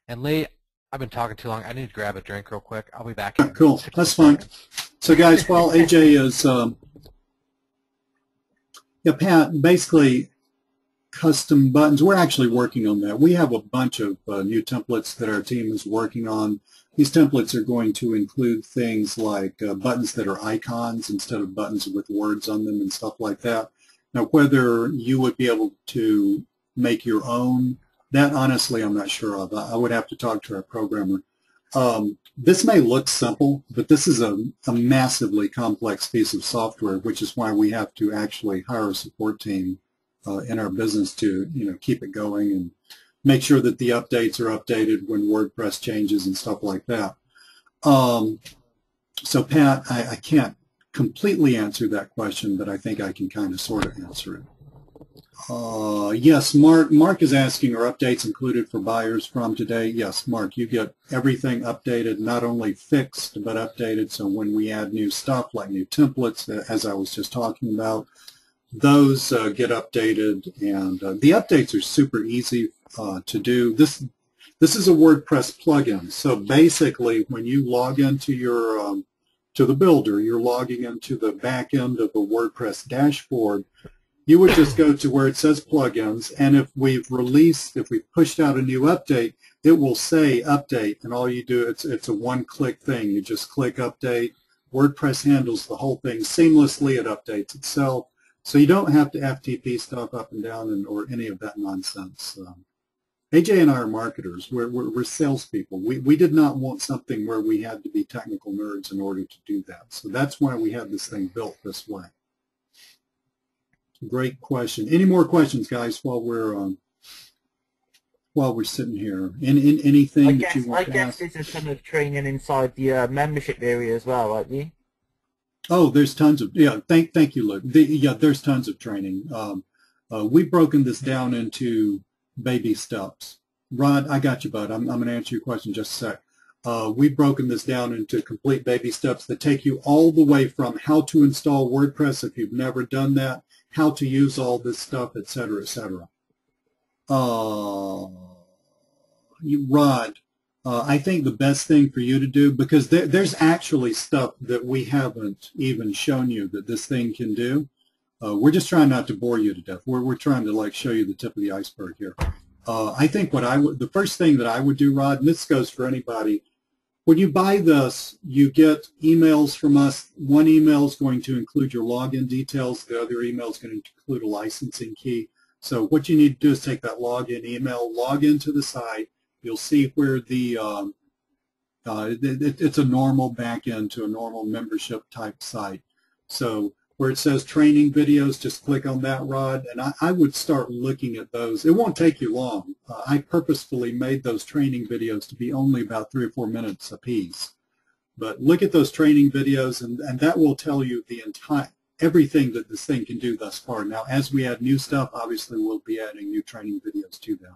And Lee, I've been talking too long. I need to grab a drink real quick. I'll be back in Cool. That's fine. So guys, while AJ is, yeah, Pat, basically custom buttons, we're actually working on that. We have a bunch of new templates that our team is working on. These templates are going to include things like buttons that are icons instead of buttons with words on them and stuff like that. Now, whether you would be able to make your own, that honestly I'm not sure of. I would have to talk to our programmer. This may look simple, but this is a massively complex piece of software, which is why we have to actually hire a support team in our business to keep it going and make sure that the updates are updated when WordPress changes and stuff like that. So Pat, I can't completely answer that question, but I think I can kind of sort of answer it. Yes, Mark is asking, are updates included for buyers from today? Yes, Mark, you get everything updated, not only fixed, but updated. So when we add new stuff like new templates, as I was just talking about, those get updated, and the updates are super easy to do. This is a WordPress plugin. So basically, when you log into your to the builder, you're logging into the back end of the WordPress dashboard. You would just go to where it says plugins, and if we've pushed out a new update, it will say update, and all you do, it's a one-click thing. You just click update. WordPress handles the whole thing seamlessly. It updates itself. So you don't have to FTP stuff up and down or any of that nonsense. AJ and I are marketers. We're salespeople. We did not want something where we had to be technical nerds in order to do that. So that's why we had this thing built this way. Great question. Any more questions, guys, while we're sitting here? Anything that you want to ask? I guess there's a ton of training inside the membership area as well, right, Lee? Oh, there's tons of, yeah, thank you, Luke. Yeah, there's tons of training. We've broken this down into baby steps. Rod, I got you, bud. I'm going to answer your question in just a sec. We've broken this down into complete baby steps that take you all the way from how to install WordPress if you've never done that, how to use all this stuff, et cetera, et cetera. Rod, I think the best thing for you to do, because there's actually stuff that we haven't even shown you that this thing can do. We're just trying not to bore you to death. We're trying to like show you the tip of the iceberg here. I think the first thing that I would do, Rod, and this goes for anybody, when you buy this, you get emails from us. One email is going to include your login details. The other email is going to include a licensing key. So what you need to do is take that login email, log into the site. You'll see where it's a normal backend to a normal membership type site. So where it says training videos, just click on that, Rod, and I would start looking at those. It won't take you long. I purposefully made those training videos to be only about 3 or 4 minutes a piece. But look at those training videos, and that will tell you everything that this thing can do thus far. Now, as we add new stuff, obviously we'll be adding new training videos to them.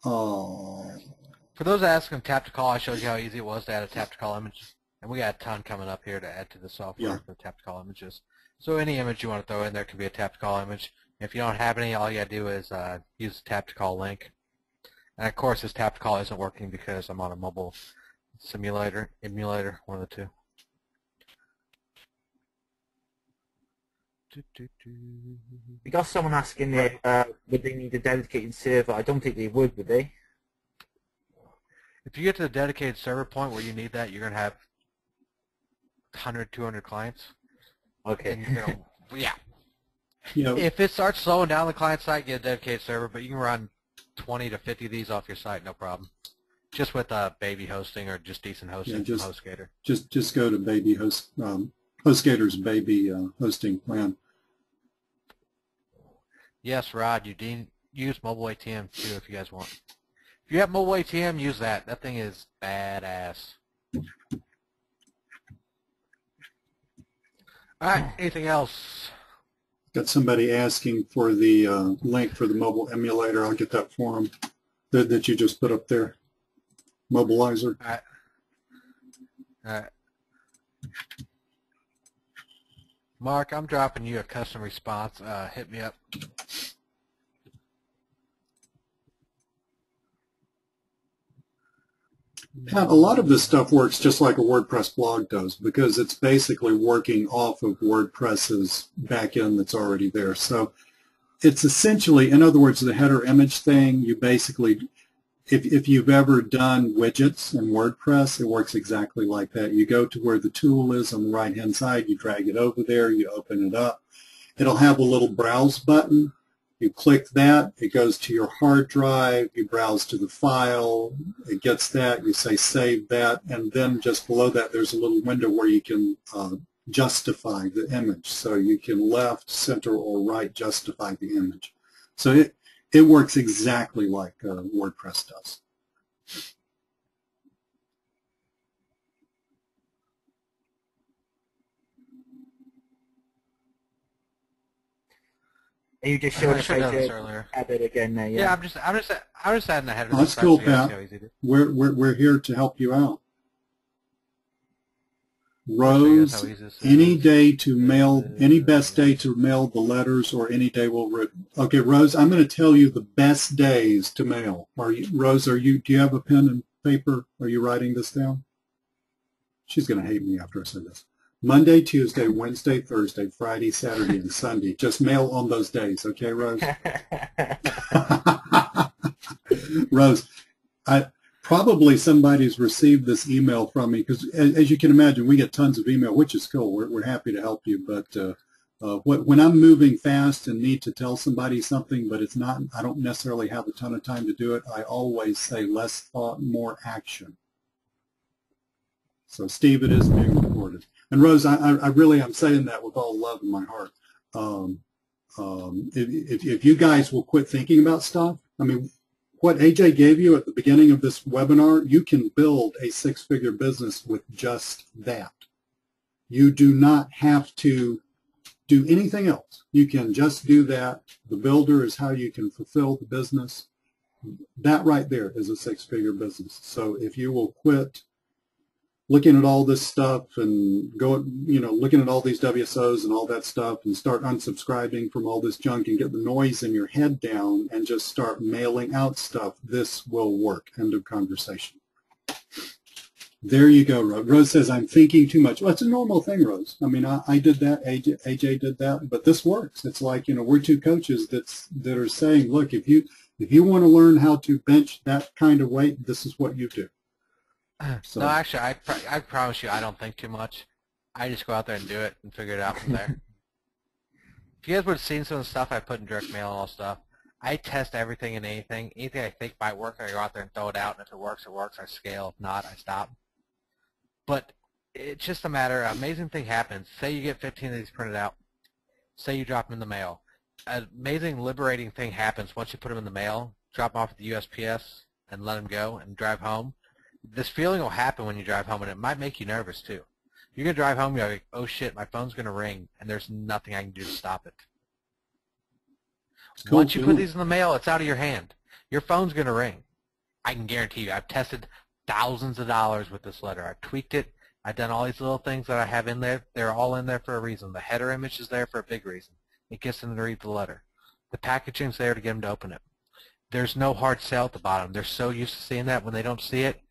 For those asking tap to call, I showed you how easy it was to add a tap to call image. And we got a ton coming up here to add to the software for tap to call images. So any image you want to throw in there can be a tap to call image. If you don't have any, all you got to do is use the tap to call link. And of course, this tap to call isn't working because I'm on a mobile emulator, one of the two. We got someone asking would they need a dedicated server. I don't think they would they? If you get to the dedicated server point where you need that, you're going to have 100, 200 clients. Okay. And, yeah. If it starts slowing down the client side, get a dedicated server, but you can run 20 to 50 of these off your site, no problem. Just with baby hosting or just decent hosting from HostGator. Just go to baby HostGator's baby hosting plan. Yes, Rod, you use mobile ATM too if you guys want. If you have mobile ATM, use that. That thing is badass. All right, anything else? Got somebody asking for the link for the mobile emulator. I'll get that for them that you just put up there. Mobilizer. All right. All right. Mark, I'm dropping you a custom response. Hit me up. Pat, a lot of this stuff works just like a WordPress blog does because it's basically working off of WordPress's backend that's already there. So it's essentially, in other words, the header image thing, you basically, if you've ever done widgets in WordPress, it works exactly like that. You go to where the tool is on the right-hand side, you drag it over there, you open it up. It'll have a little browse button. You click that, it goes to your hard drive, you browse to the file, it gets that, you say save that, and then just below that there's a little window where you can justify the image. So you can left, center, or right justify the image. So it works exactly like WordPress does. And you just showed I us should how have done this to earlier. add it again there, Yeah, yeah. I'm just adding the header. Oh, that's cool, Pat. We're here to help you out. Rose, any day to mail, any best day to mail the letters, or any day will written. Okay, Rose, I'm going to tell you the best days to mail. Rose, do you have a pen and paper? Are you writing this down? She's going to hate me after I say this. Monday, Tuesday, Wednesday, Thursday, Friday, Saturday, and Sunday. Just mail on those days, okay, Rose? Rose, probably somebody's received this email from me because, as you can imagine, we get tons of email, which is cool. We're happy to help you. But when I'm moving fast and need to tell somebody something, but it's not, I don't necessarily have a ton of time to do it, I always say less thought, more action. So, Steve, it is being recorded. And Rose, I really am saying that with all love in my heart. If you guys will quit thinking about stuff, I mean, what AJ gave you at the beginning of this webinar, you can build a six-figure business with just that. You do not have to do anything else. You can just do that. The builder is how you can fulfill the business. That right there is a six-figure business. So if you will quit looking at all this stuff and looking at all these WSOs and all that stuff and start unsubscribing from all this junk and get the noise in your head down and just start mailing out stuff, this will work. End of conversation. There you go, Rose. Rose says, I'm thinking too much. Well, it's a normal thing, Rose. I mean, I did that. AJ did that. But this works. It's like, we're two coaches that are saying, look, if you want to learn how to bench that kind of weight, this is what you do. So. No, actually, I promise you I don't think too much. I just go out there and do it and figure it out from there. If you guys would have seen some of the stuff I put in direct mail and all stuff, I test everything and anything. Anything I think might work, I go out there and throw it out, and if it works, it works. I scale. If not, I stop. But it's just a matter, amazing thing happens. Say you get 15 of these printed out. Say you drop them in the mail. An amazing, liberating thing happens once you put them in the mail, drop them off at the USPS, and let them go and drive home. This feeling will happen when you drive home, and it might make you nervous, too. You're going to drive home, you're like, oh, shit, my phone's going to ring, and there's nothing I can do to stop it. Cool, once you put these in the mail, it's out of your hand. Your phone's going to ring. I can guarantee you. I've tested thousands of dollars with this letter. I've tweaked it. I've done all these little things that I have in there. They're all in there for a reason. The header image is there for a big reason. It gets them to read the letter. The packaging's there to get them to open it. There's no hard sell at the bottom. They're so used to seeing that when they don't see it,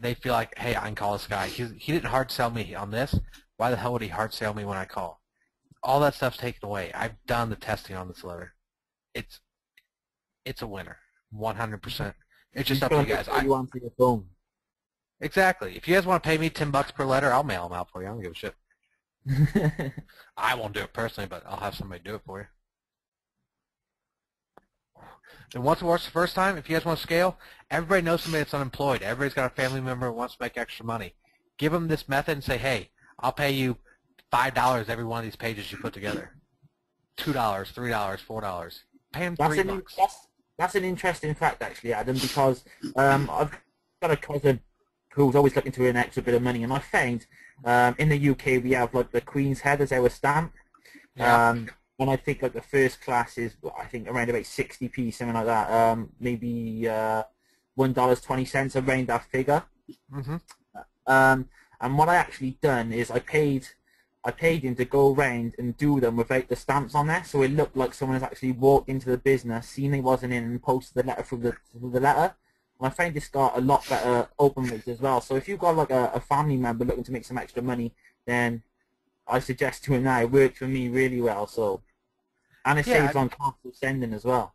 they feel like, hey, I can call this guy. He didn't hard sell me on this. Why the hell would he hard sell me when I call? All that stuff's taken away. I've done the testing on this letter. It's a winner, 100%. It's just up to you guys. You answer your phone. Exactly. If you guys want to pay me $10 per letter, I'll mail them out for you. I don't give a shit. I won't do it personally, but I'll have somebody do it for you. And once it works the first time, if you guys want to scale, everybody knows somebody that's unemployed. Everybody's got a family member who wants to make extra money. Give them this method and say, hey, I'll pay you $5 every one of these pages you put together. $2, $3, $4. Pay them $3. That's an interesting fact, actually, Adam, because I've got a cousin who's always looking to earn an extra bit of money, and I found in the UK we have like the Queen's Head as our stamp. Yeah. And I think like the first class is, I think, around about 60p, something like that. Maybe $1.20, around that figure. Mm-hmm. And what I actually done is I paid him to go around and do them without the stamps on there, so it looked like someone has actually walked into the business, seen he wasn't in, and posted the letter through the letter. And I found this got a lot better open rates as well. So if you've got like a family member looking to make some extra money, then I suggest doing that. It worked for me really well. So. And it saves on cost of sending as well.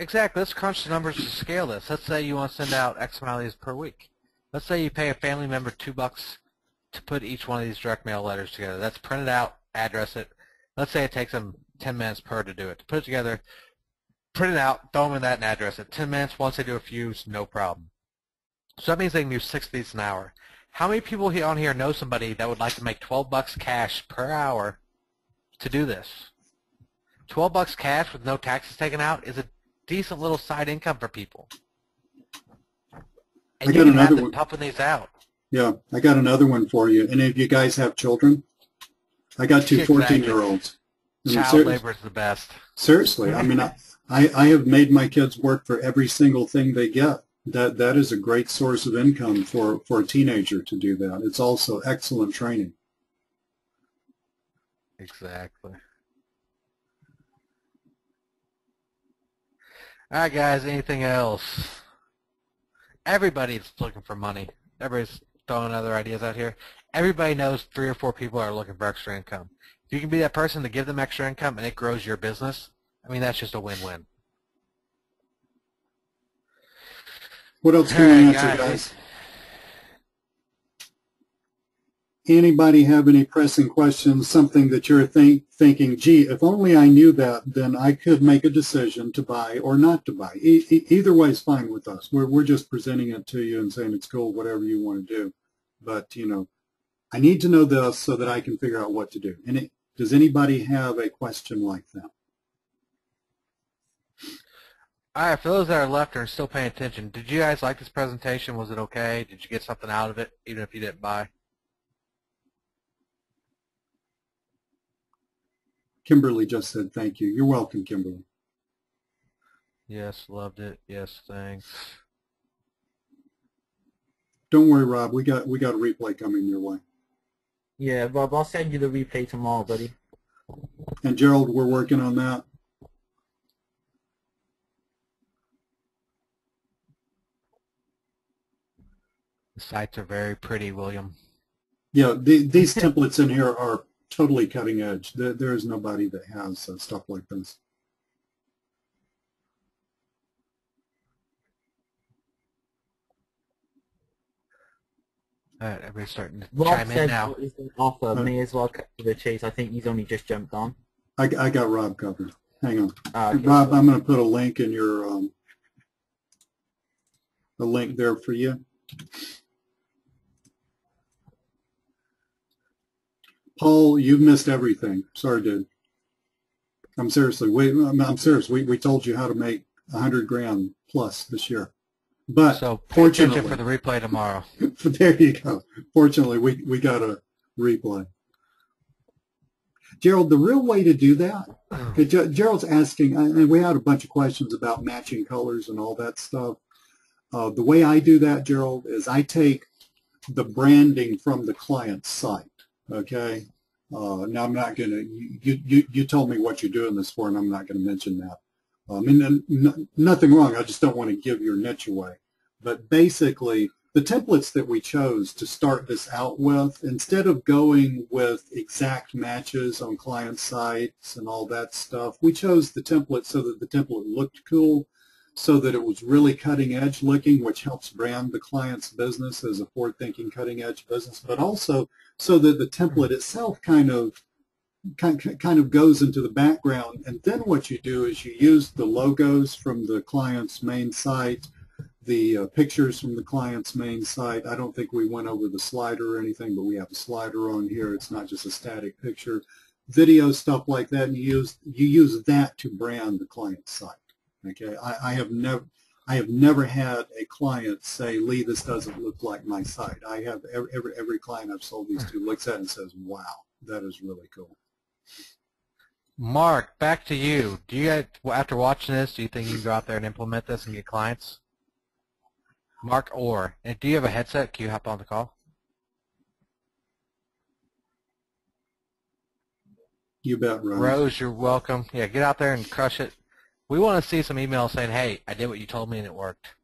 Exactly. Let's crunch the numbers to scale this. Let's say you want to send out X amount of these per week. Let's say you pay a family member $2 to put each one of these direct mail letters together. That's printed out, address it. Let's say it takes them 10 minutes per to do it. To put it together, print it out, throw them in that and address it. 10 minutes, once they do a few, no problem. So that means they can do 6 of these an hour. How many people on here know somebody that would like to make $12 cash per hour to do this? $12 cash with no taxes taken out is a decent little side income for people. And you can have them pumping these out. Yeah, I got another one for you. Any of you guys have children? I got two 14-year-olds. I mean, Child labor is the best. seriously, I mean, I have made my kids work for every single thing they get. That is a great source of income for a teenager to do that. It's also excellent training. Exactly. All right, guys, anything else? Everybody's looking for money. Everybody's throwing other ideas out here. Everybody knows 3 or 4 people are looking for extra income. If you can be that person to give them extra income and it grows your business, I mean, that's just a win-win. What else All can we right, answer, guys? Anybody have any pressing questions, something that you're thinking, gee, if only I knew that, then I could make a decision to buy or not to buy. Either way is fine with us. We're just presenting it to you and saying it's cool, whatever you want to do. But, you know, I need to know this so that I can figure out what to do. And does anybody have a question like that? All right, for those that are left and are still paying attention, did you guys like this presentation? Was it okay? Did you get something out of it, even if you didn't buy? Kimberly just said thank you. You're welcome, Kimberly. Yes, loved it. Yes, thanks. Don't worry, Rob. We got a replay coming your way. Yeah, Rob, I'll send you the replay tomorrow, buddy. And Gerald, we're working on that. The sites are very pretty, William. Yeah, these templates in here are totally cutting edge. There is nobody that has stuff like this. All right, everybody's starting to Rob chime in said now. what is the offer. May as well cut to the chase. I think he's only just jumped on. I got Rob covered. Hang on. Okay, Rob, cool. I'm going to put a link in your a link there for you. Paul, you've missed everything. Sorry, dude. I'm serious. We told you how to make 100 grand plus this year. But So pay fortunately, attention for the replay tomorrow. there you go. Fortunately, we got a replay. Gerald, the real way to do that, Gerald's asking, and we had a bunch of questions about matching colors and all that stuff. The way I do that, Gerald, is I take the branding from the client's site. Okay. Now I'm not going to. You told me what you're doing this for, and I'm not going to mention that. I mean, nothing wrong. I just don't want to give your niche away. But basically, the templates that we chose to start this out with, instead of going with exact matches on client sites and all that stuff, we chose the template so that the template looked cool, so that it was really cutting edge looking, which helps brand the client's business as a forward-thinking cutting edge business, but also so that the template itself kind of goes into the background. And then what you do is you use the logos from the client's main site, the pictures from the client's main site. I don't think we went over the slider or anything, but we have a slider on here. It's not just a static picture. Video, stuff like that, and you use that to brand the client's site. Okay, I have never had a client say, Lee, this doesn't look like my site. I have every client I've sold these to looks at it and says, wow, that is really cool. Mark, back to you. Do you, after watching this, do you think you can go out there and implement this and get clients? Mark Orr. And do you have a headset? Can you hop on the call? You bet, Rose. Rose, you're welcome. Yeah, get out there and crush it. We want to see some emails saying, hey, I did what you told me and it worked.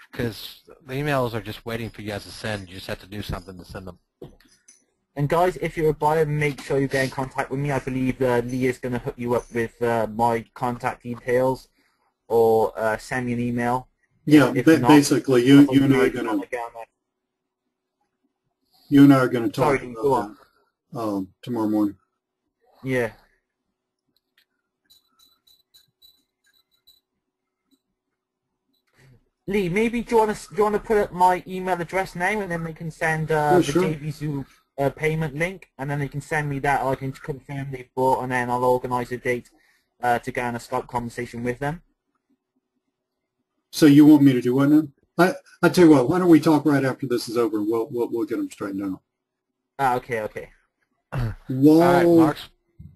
Because the emails are just waiting for you guys to send. You just have to do something to send them. And guys, if you're a buyer, make sure you get in contact with me. I believe Lee is going to hook you up with my contact details, or send me an email. Yeah, basically, you and I are going to talk about that tomorrow morning. Yeah. Lee, maybe do you want to put up my email address now, and then they can send the sure. JVZoo payment link, and then they can send me that. I can confirm they've bought, and then I'll organise a date to go on a Skype conversation with them. So you want me to do what now? I tell you what. Why don't we talk right after this is over, and we'll get them straightened out. Okay. While, all right, Mark.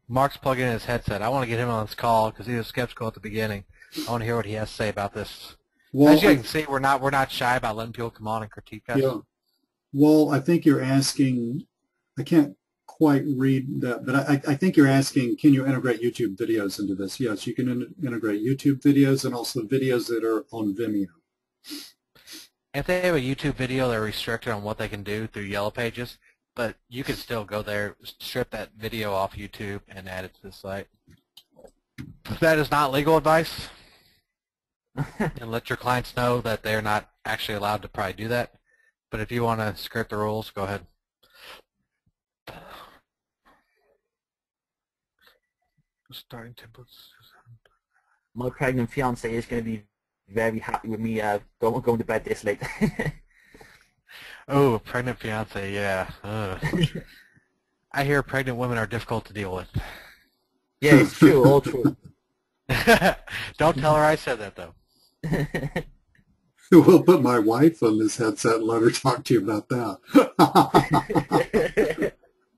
Mark's plugging in his headset. I want to get him on this call because he was skeptical at the beginning. I want to hear what he has to say about this. Well, As you can see, we're not shy about letting people come on and critique us. yeah. Well, I think you're asking, I can't quite read that, but I think you're asking, can you integrate YouTube videos into this? Yes, you can integrate YouTube videos and also videos that are on Vimeo. If they have a YouTube video, they're restricted on what they can do through Yellow Pages, but you can still go there, strip that video off YouTube, and add it to the site. That is not legal advice, and let your clients know that they're not actually allowed to probably do that. But if you want to skirt the rules, go ahead. Starting templates. My pregnant fiance is going to be very happy with me going to bed this late. Oh, pregnant fiance, yeah. I hear pregnant women are difficult to deal with. Yeah, it's true, all true. Don't tell her I said that, though. We'll put my wife on this headset and let her talk to you about that.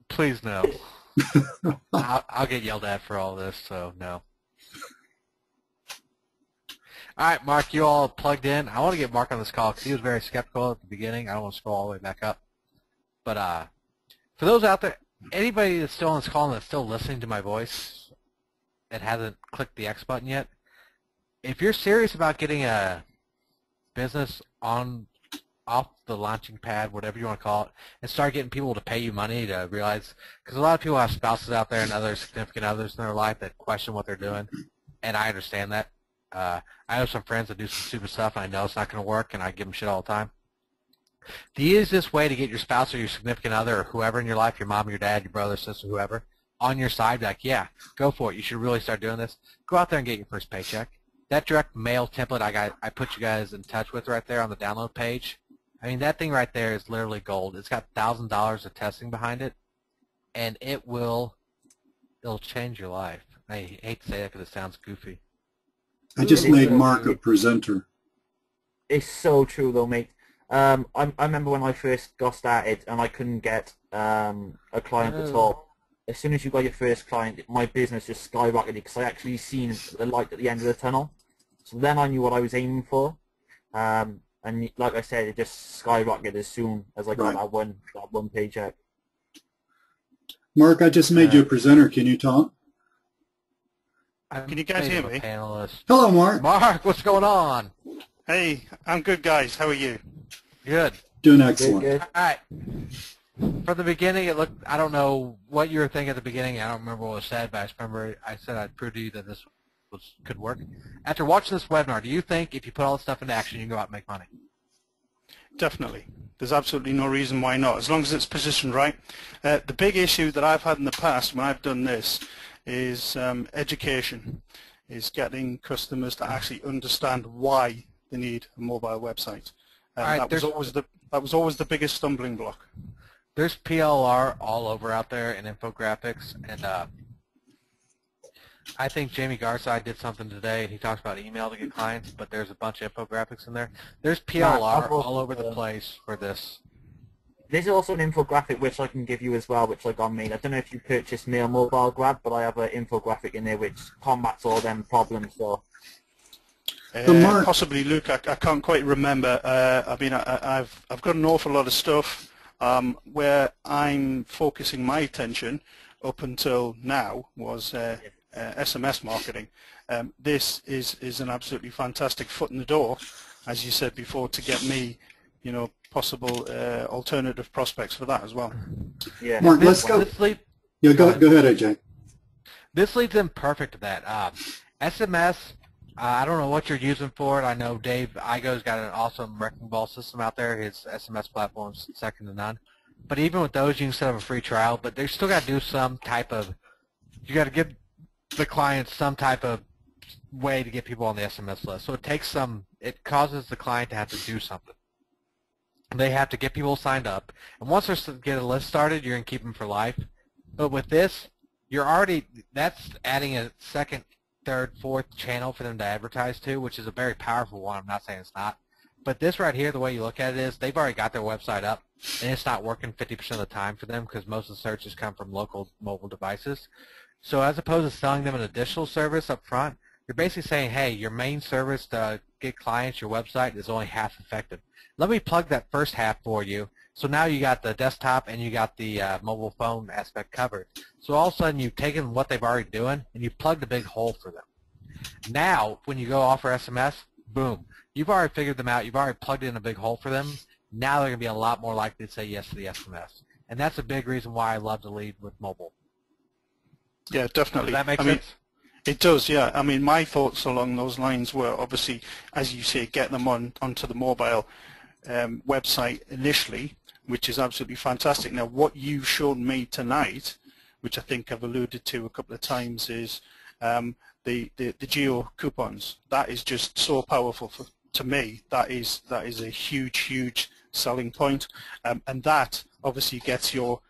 Please no. I'll get yelled at for all this, so no. All right, Mark, you all plugged in. I want to get Mark on this call because he was very skeptical at the beginning. I don't want to scroll all the way back up. But for those out there, anybody that's still on this call and that's still listening to my voice that hasn't clicked the X button yet, if you're serious about getting a business off the launching pad, whatever you want to call it, and start getting people to pay you money to realize, because a lot of people have spouses out there and other significant others in their life that question what they're doing, and I understand that. I have some friends that do some stupid stuff, and I know it's not going to work, and I give them shit all the time. The easiest way to get your spouse or your significant other or whoever in your life, your mom, your dad, your brother, sister, whoever, on your side, like, yeah, go for it. You should really start doing this. Go out there and get your first paycheck. That direct mail template I put you guys in touch with right there on the download page, I mean, that thing right there is literally gold. It's got $1,000 of testing behind it, and it'll change your life. I hate to say that because it sounds goofy. I just made Mark a presenter. It's so true, though, mate. I remember when I first got started and I couldn't get a client at all. As soon as you got your first client, my business just skyrocketed because I actually seen the light at the end of the tunnel. So then I knew what I was aiming for. And like I said, it just skyrocketed as soon as I got that one paycheck. Mark, I just made you a presenter. Can you talk? Can you guys hear me? Panelist. Hello, Mark. Mark, what's going on? Hey, I'm good, guys. How are you? Good. Doing excellent. Good. All right. From the beginning, it looked, I don't know what you were thinking at the beginning. I don't remember what was said, but I just remember I said I'd prove to you that this could work. After watching this webinar, do you think if you put all this stuff into action, you can go out and make money? Definitely. There's absolutely no reason why not, as long as it's positioned right. The big issue that I've had in the past when I've done this is education, is getting customers to actually understand why they need a mobile website. Right, that was always the biggest stumbling block. There's PLR all over out there in infographics, and I think Jamie Garside did something today, and he talks about email to get clients, but there's a bunch of infographics in there. There's PLR all over the place for this. There's also an infographic which I can give you as well, which I got made. I don't know if you purchased Mail Mobile Grab, but I have an infographic in there which combats all them problems. So. Possibly, Luke. I can't quite remember. I mean, I've got an awful lot of stuff where I'm focusing my attention up until now was SMS marketing. This is an absolutely fantastic foot in the door, as you said before, to get me, possible alternative prospects for that as well. Yeah. Mark, let's go. Yeah, go ahead, AJ. This leads in perfect to that. SMS. I don't know what you're using for it. I know Dave Igo's got an awesome wrecking ball system out there. His SMS platform's second to none. But even with those, you can set up a free trial. But they still got to do some type of. You got to give the client some type of way to get people on the SMS list. So it takes some. It causes the client to have to do something. They have to get people signed up, and once they get a list started, you're gonna keep them for life. But with this, that's adding a second, third, fourth channel for them to advertise to, which is a very powerful one. I'm not saying it's not. But this right here, the way you look at it is they've already got their website up, and it's not working 50% of the time for them because most of the searches come from local mobile devices. So as opposed to selling them an additional service up front, you're basically saying, hey, your main service to get clients, your website, is only half effective. Let me plug that first half for you. So now you got the desktop and you got the mobile phone aspect covered. So all of a sudden you've taken what they've already doing and you plugged a big hole for them. Now when you go offer SMS, boom, you've already figured them out. You've already plugged in a big hole for them. Now they're going to be a lot more likely to say yes to the SMS. And that's a big reason why I love to lead with mobile. Yeah, definitely. Does that make sense? It does, yeah. I mean, my thoughts along those lines were obviously, as you say, get them onto the mobile website initially, which is absolutely fantastic. Now, what you've shown me tonight, which I think I've alluded to a couple of times, is the geo coupons. That is just so powerful to me. That is a huge selling point, and that obviously gets your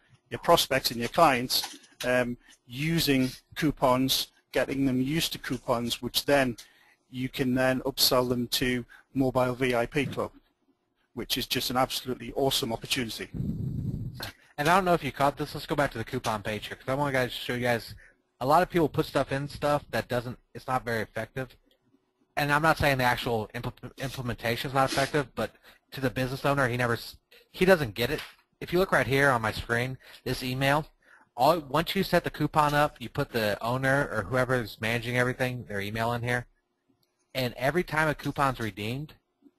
prospects and your clients using coupons, getting them used to coupons, which then you can then upsell them to Mobile VIP Club, which is just an absolutely awesome opportunity. And I don't know if you caught this. Let's go back to the coupon page here because I want to show you guys. A lot of people put stuff in that it's not very effective. And I'm not saying the actual implementation is not effective, but to the business owner, he doesn't get it. If you look right here on my screen, this email, once you set the coupon up, you put the owner or whoever is managing everything, their email in here, and every time a coupon's redeemed,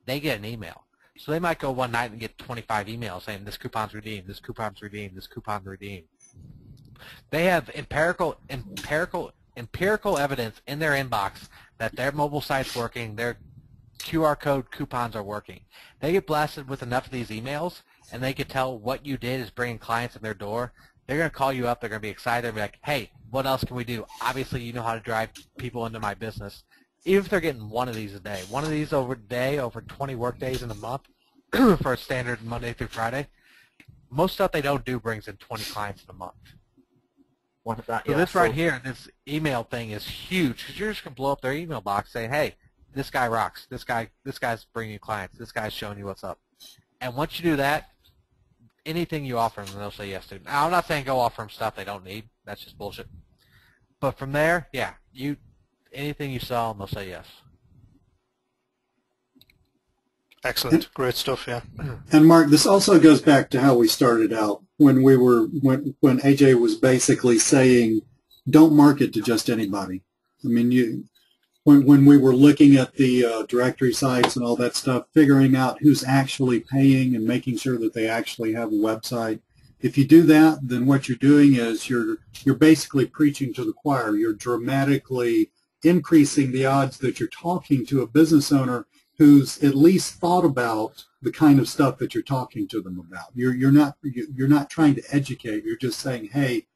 they get an email. So they might go one night and get 25 emails saying this coupon's redeemed, this coupon's redeemed, this coupon's redeemed. They have empirical evidence in their inbox that their mobile site's working, their QR code coupons are working. They get blasted with enough of these emails, and they can tell what you did is bringing clients in their door. They're going to call you up. They're going to be excited. They're going to be like, hey, what else can we do? Obviously, you know how to drive people into my business. Even if they're getting one of these a day, one of these over a day, over 20 work days in a month for a standard Monday through Friday, most stuff they don't do brings in 20 clients in a month. What is that? So this right here, this email thing is huge because you're just going to blow up their email box saying, hey, this guy rocks. This guy's bringing you clients. This guy's showing you what's up. And once you do that, anything you offer them, they'll say yes to. Now, I'm not saying go offer them stuff they don't need. That's just bullshit. But from there, yeah, anything you sell them, they'll say yes. Excellent. Great stuff, yeah. And Mark, this also goes back to how we started out when when AJ was basically saying, don't market to just anybody. I mean, when we were looking at the directory sites and all that stuff, figuring out who's actually paying and making sure that they actually have a website. If you do that, then what you're doing is you're basically preaching to the choir. You're dramatically increasing the odds that you're talking to a business owner who's at least thought about the kind of stuff that you're talking to them about. You're not trying to educate. You're just saying, hey,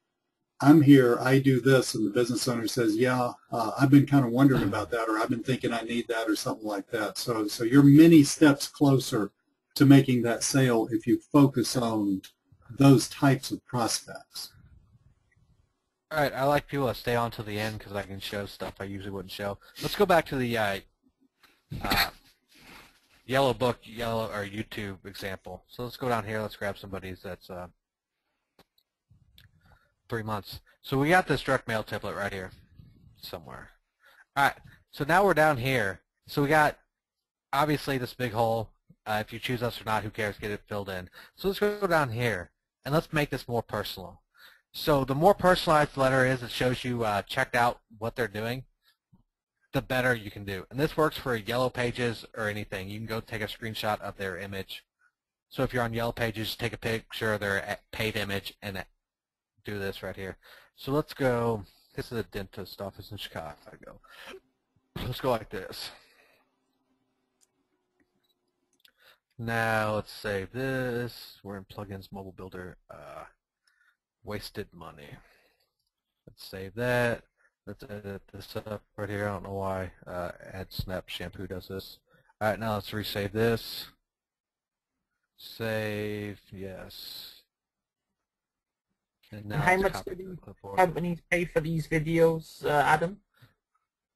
I'm here, I do this, and the business owner says, yeah, I've been kind of wondering about that, or I've been thinking I need that, or something like that. So you're many steps closer to making that sale if you focus on those types of prospects. All right, I like people that stay on to the end because I can show stuff I usually wouldn't show. Let's go back to the yellow book, or YouTube example. So let's go down here. Let's grab somebody's that's 3 months. So we got this direct mail template right here somewhere. All right, so now we're down here. So we got obviously this big hole. If you choose us or not, who cares? Get it filled in. So let's go down here and let's make this more personal. So the more personalized the letter is, it shows you checked out what they're doing, the better you can do. And this works for Yellow Pages or anything. You can go take a screenshot of their image. So if you're on Yellow Pages, take a picture of their paid image and do this right here. So let's go, this is a dentist office in Chicago. Let's go like this. Now let's save this. We're in Plugins Mobile Builder. Wasted money. Let's save that. Let's edit this up right here. I don't know why Add Snap Shampoo does this. Alright, now let's resave this. Save, yes. And how much do these companies pay for these videos, Adam?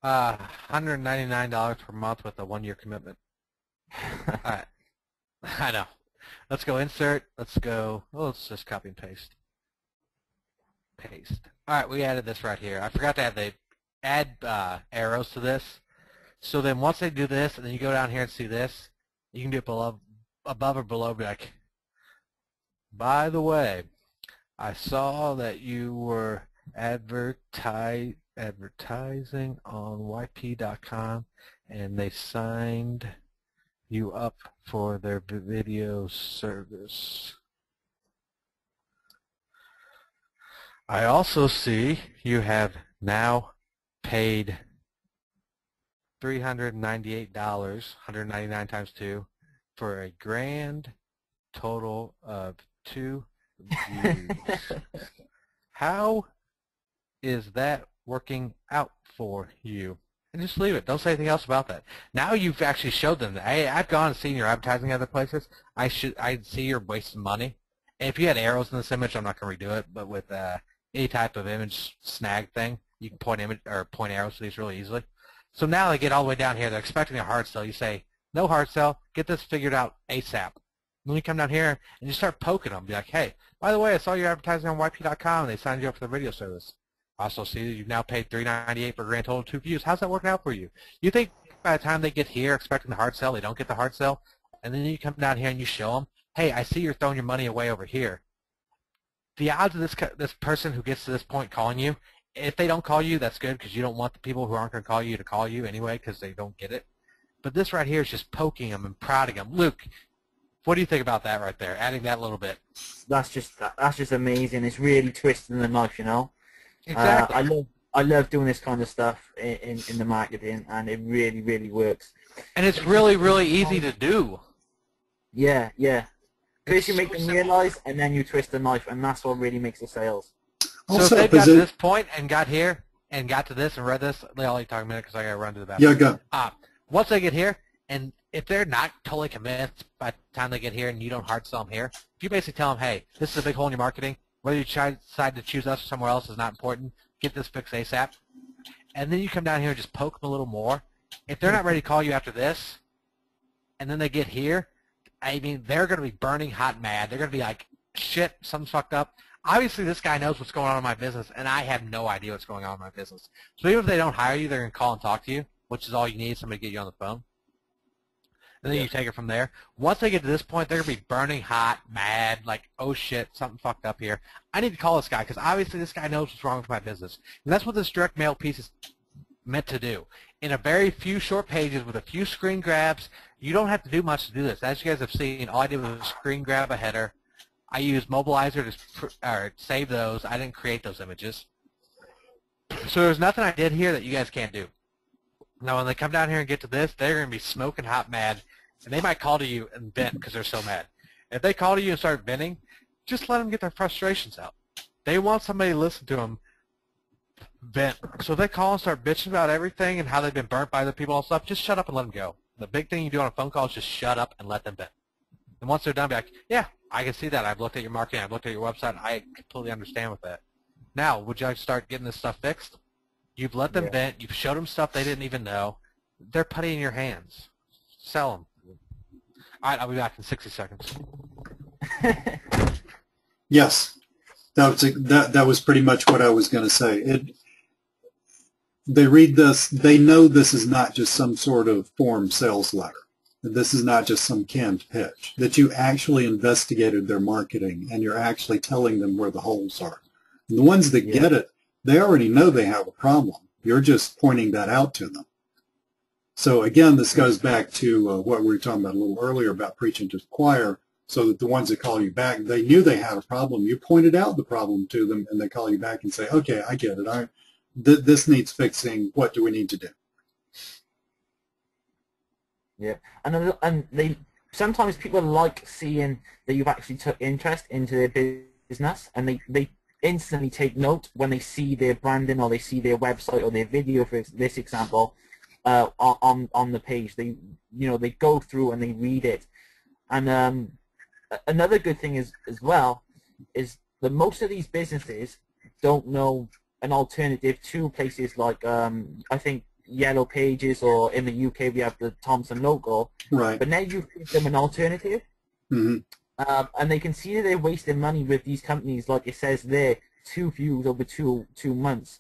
$199 per month with a 1-year commitment. Alright. I know. Let's go insert. Let's go, let's just copy and paste. Paste. All right, we added this right here. I forgot to add arrows to this. So then once they do this, and then you go down here and see this, you can do it below, above or below. Be like, by the way, I saw that you were advertising on yp.com, and they signed you up for their video service. I also see you have now paid $398, 199 times 2, for a grand total of 2 views. How is that working out for you? And just leave it. Don't say anything else about that. Now you've actually showed them that, hey, I've gone and seen your advertising other places. I see you're wasting money. And if you had arrows in this image, I'm not going to redo it, but with any type of image snag thing, you can point arrows to these really easily. So now they get all the way down here. They're expecting a hard sell. You say, no hard sell. Get this figured out ASAP. Then you come down here and you start poking them. Be like, hey, by the way, I saw your advertising on yp.com and they signed you up for the video service. I also see that you've now paid $398 for a grand total of 2 views. How's that working out for you? You think by the time they get here expecting the hard sell, they don't get the hard sell, and then you come down here and you show them, hey, I see you're throwing your money away over here. The odds of this person who gets to this point calling you, if they don't call you, that's good, because you don't want the people who aren't going to call you anyway because they don't get it. But this right here is just poking them and prodding them. Luke, what do you think about that right there, adding that little bit? That's just amazing. It's really twisting the knife, you know. Exactly. I love doing this kind of stuff in the marketing, and it really, really works. And it's really, really easy to do. Yeah, yeah. First you make them realize, and then you twist the knife, and that's what really makes the sales. So if they've got to this point and got here and got to this and read this, I'll let you talk a minute because I got to run to the bathroom. Yeah, go. Once they get here, and if they're not totally convinced by the time they get here and you don't hard sell them here, if you basically tell them, hey, this is a big hole in your marketing, whether you decide to choose us or somewhere else is not important, get this fixed ASAP, and then you come down here and just poke them a little more. If they're not ready to call you after this, and then they get here, I mean, they're going to be burning hot mad. They're going to be like, shit, something's fucked up. Obviously, this guy knows what's going on in my business, and I have no idea what's going on in my business. So even if they don't hire you, they're going to call and talk to you, which is all you need, somebody to get you on the phone. And then you take it from there. Once they get to this point, they're going to be burning hot, mad, like, oh, shit, something fucked up here. I need to call this guy because obviously this guy knows what's wrong with my business. And that's what this direct mail piece is meant to do. In a very few short pages with a few screen grabs, you don't have to do much to do this. As you guys have seen, all I did was screen grab a header. I used Mobilizer to save those. I didn't create those images. So there's nothing I did here that you guys can't do. Now, when they come down here and get to this, they're going to be smoking hot mad, and they might call to you and vent because they're so mad. If they call to you and start venting, just let them get their frustrations out. They want somebody to listen to them vent. So if they call and start bitching about everything and how they've been burnt by other people and stuff, just shut up and let them go. The big thing you do on a phone call is just shut up and let them vent. And once they're done, be like, yeah, I can see that. I've looked at your marketing. I've looked at your website. I completely understand with that. Now, would you like to start getting this stuff fixed? You've let them vent. You've showed them stuff they didn't even know. They're putty in your hands. Sell them. All right, I'll be back in 60 seconds. Yes, that was pretty much what I was going to say. They read this. They know this is not just some sort of form sales letter. This is not just some canned pitch. That you actually investigated their marketing and you're actually telling them where the holes are. And the ones that get it, they already know they have a problem. You're just pointing that out to them. So again, this goes back to what we were talking about a little earlier about preaching to the choir, so that the ones that call you back, they knew they had a problem. You pointed out the problem to them, and they call you back and say, okay, I get it. This needs fixing. What do we need to do? Yeah, and they sometimes people like seeing that you've actually took interest into their business, and they instantly take note when they see their branding or they see their website or their video, for this example, on the page. They they go through and they read it. And another good thing is as well is that most of these businesses don't know an alternative to places like I think Yellow Pages, or in the UK we have the Thomson logo. Right. But now you give them an alternative. Mm-hmm. And they can see that they're wasting money with these companies, like it says there, 2 views over two months,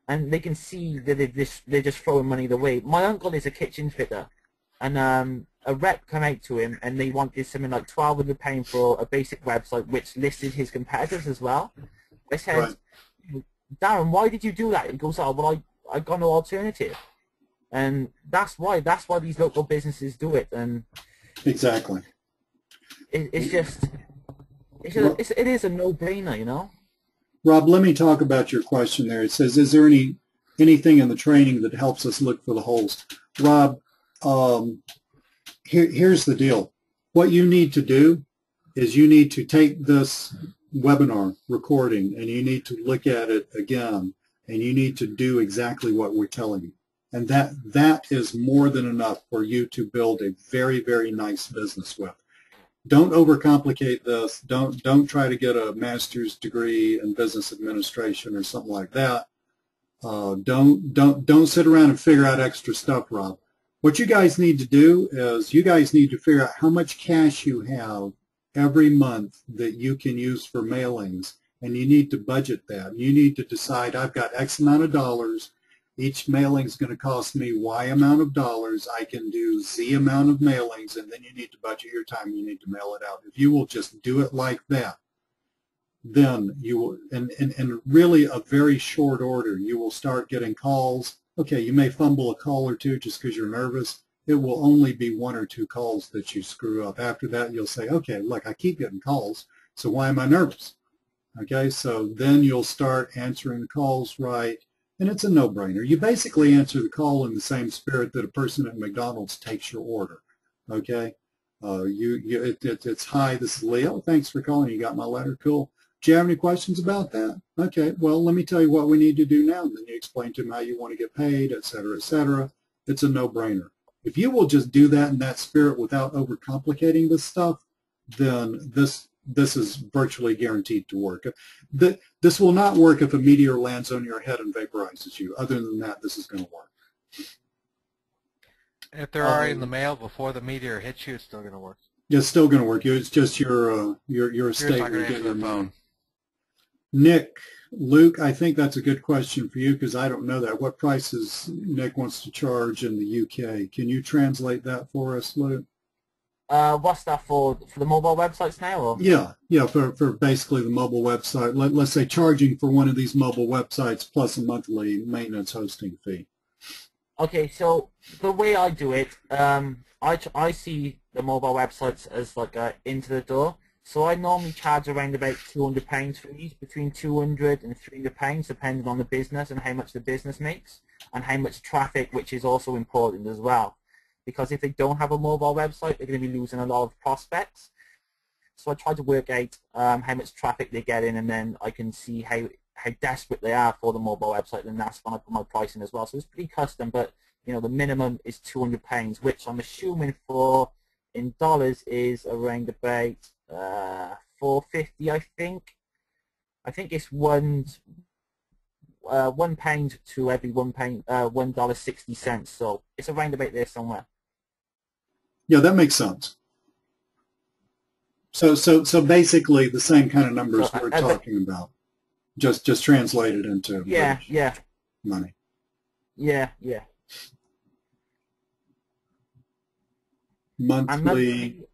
and they can see that they're just throwing money away. My uncle is a kitchen fitter, and a rep came out to him, and they wanted something like £1,200 for a basic website, which listed his competitors as well. I said, Right. Darren, why did you do that? He goes, oh, well, I got no alternative. And that's why these local businesses do it. And Exactly. it is a no-brainer, you know. Rob, let me talk about your question there. It says, is there anything in the training that helps us look for the holes? Rob, here's the deal. What you need to do is you need to take this webinar recording and you need to look at it again, and you need to do exactly what we're telling you. And that is more than enough for you to build a very, very nice business with. Don't overcomplicate this. Don't try to get a master's degree in business administration or something like that. Don't sit around and figure out extra stuff, Rob. What you guys need to do is you guys need to figure out how much cash you have every month that you can use for mailings, and you need to budget that. You need to decide, I've got X amount of dollars. Each mailing is going to cost me Y amount of dollars. I can do Z amount of mailings, and then you need to budget your time. You need to mail it out. If you will just do it like that, then you will, in really a very short order, you will start getting calls. Okay, you may fumble a call or two just because you're nervous. It will only be 1 or 2 calls that you screw up. After that, you'll say, okay, look, I keep getting calls, so why am I nervous? Okay, so then you'll start answering the calls right. And it's a no-brainer. You basically answer the call in the same spirit that a person at McDonald's takes your order. Okay, it's hi, this is Leo. Thanks for calling. You got my letter. Cool. Do you have any questions about that? Okay. Well, let me tell you what we need to do now. And then you explain to them how you want to get paid, et cetera, et cetera. It's a no-brainer. If you will just do that in that spirit without overcomplicating this stuff, then this is virtually guaranteed to work. This will not work if a meteor lands on your head and vaporizes you. Other than that, this is going to work. If they're already in the mail before the meteor hits you, it's still going to work. It's still going to work. It's just your You're state not where going you to get answer your the phone. phone. Nick, Luke, I think that's a good question for you because I don't know that. What prices Nick wants to charge in the UK? Can you translate that for us, Luke? What's that for the mobile websites now? Or? Yeah, for basically the mobile website. Let's say charging for one of these mobile websites plus a monthly maintenance hosting fee. Okay, so the way I do it, I see the mobile websites as like into the door. So I normally charge around about £200 for these, between £200 and £300, depending on the business and how much the business makes, and how much traffic, which is also important as well. Because if they don't have a mobile website, they're going to be losing a lot of prospects. So I try to work out how much traffic they get in, and then I can see how desperate they are for the mobile website, and that's when I put my pricing as well. So it's pretty custom, but you know the minimum is £200, which I'm assuming for in dollars is around about $4.50. I think it's £1 to every $1.60. So it's around about there somewhere. Yeah, that makes sense. So basically the same kind of numbers we're talking about, just translated into money. Yeah. Monthly.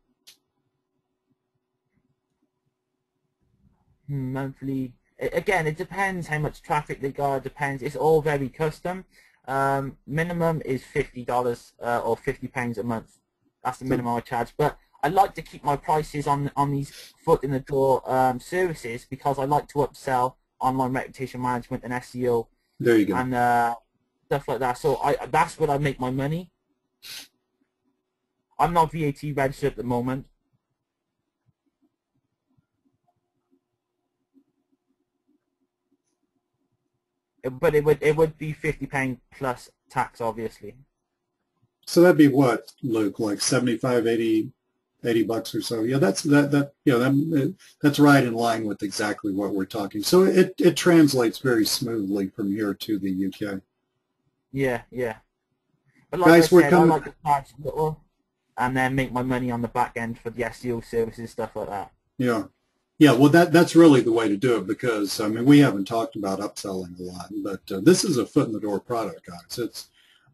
Again, it depends how much traffic they got. It depends. It's all very custom. Minimum is $50 or £50 a month. That's the minimum I charge. But I like to keep my prices on these foot in the door services because I like to upsell online reputation management and SEO. There you go. And stuff like that. So that's where I make my money. I'm not VAT registered at the moment. But it would be £50 plus tax, obviously. So that'd be what, Luke, like 75, 80 bucks or so. Yeah, that's right in line with exactly what we're talking. So it translates very smoothly from here to the UK. Yeah. But like Guys, I said, I like to charge little and then make my money on the back end for the SEO services, stuff like that. Yeah. Yeah, well, that's really the way to do it because, I mean, we haven't talked about upselling a lot, but this is a foot in the door product, guys.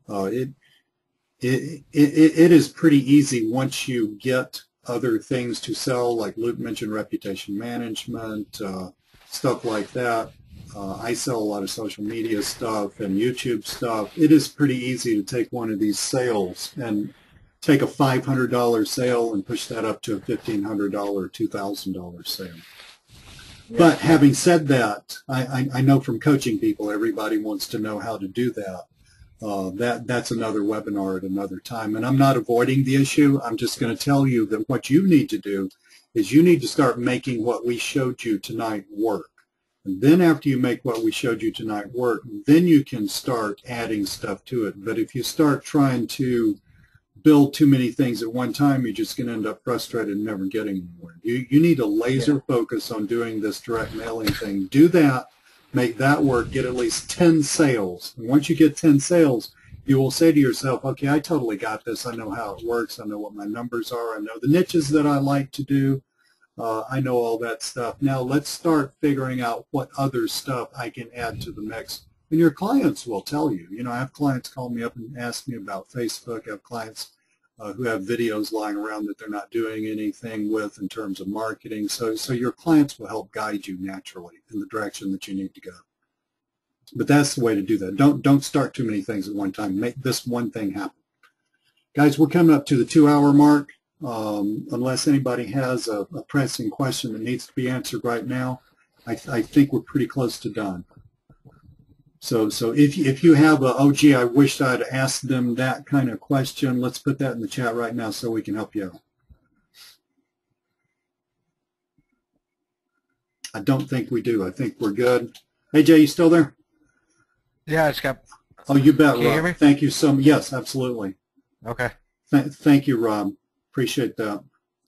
Uh, it, it is pretty easy once you get other things to sell, like Luke mentioned, reputation management, stuff like that. I sell a lot of social media stuff and YouTube stuff. It is pretty easy to take one of these sales and take a $500 sale and push that up to a $1,500, $2,000 sale. Yeah. But having said that, I know from coaching people, everybody wants to know how to do that. That's another webinar at another time. And I'm not avoiding the issue. I'm just going to tell you that what you need to do is you need to start making what we showed you tonight work. And then after you make what we showed you tonight work, then you can start adding stuff to it. But if you start trying to build too many things at one time, you're just going to end up frustrated and never getting anywhere. You need a laser focus on doing this direct mailing thing. Do that, make that work, get at least 10 sales. And once you get 10 sales, you will say to yourself, okay, I totally got this. I know how it works. I know what my numbers are. I know the niches that I like to do. I know all that stuff. Now let's start figuring out what other stuff I can add to the mix. And your clients will tell you. You know, I have clients call me up and ask me about Facebook. I have clients who have videos lying around that they're not doing anything with in terms of marketing. So your clients will help guide you naturally in the direction that you need to go. But that's the way to do that. Don't start too many things at one time. Make this one thing happen. Guys, we're coming up to the 2-hour mark. Unless anybody has a pressing question that needs to be answered right now, I think we're pretty close to done. So if you have a, oh gee, I wished I'd asked them that kind of question, let's put that in the chat right now so we can help you out. I don't think we do. I think we're good. Hey Jay, you still there? Yeah, I just got. Oh, you bet, Can you hear Rob. me? Thank you so much. Yes, absolutely. Okay. Thank you, Rob. Appreciate that.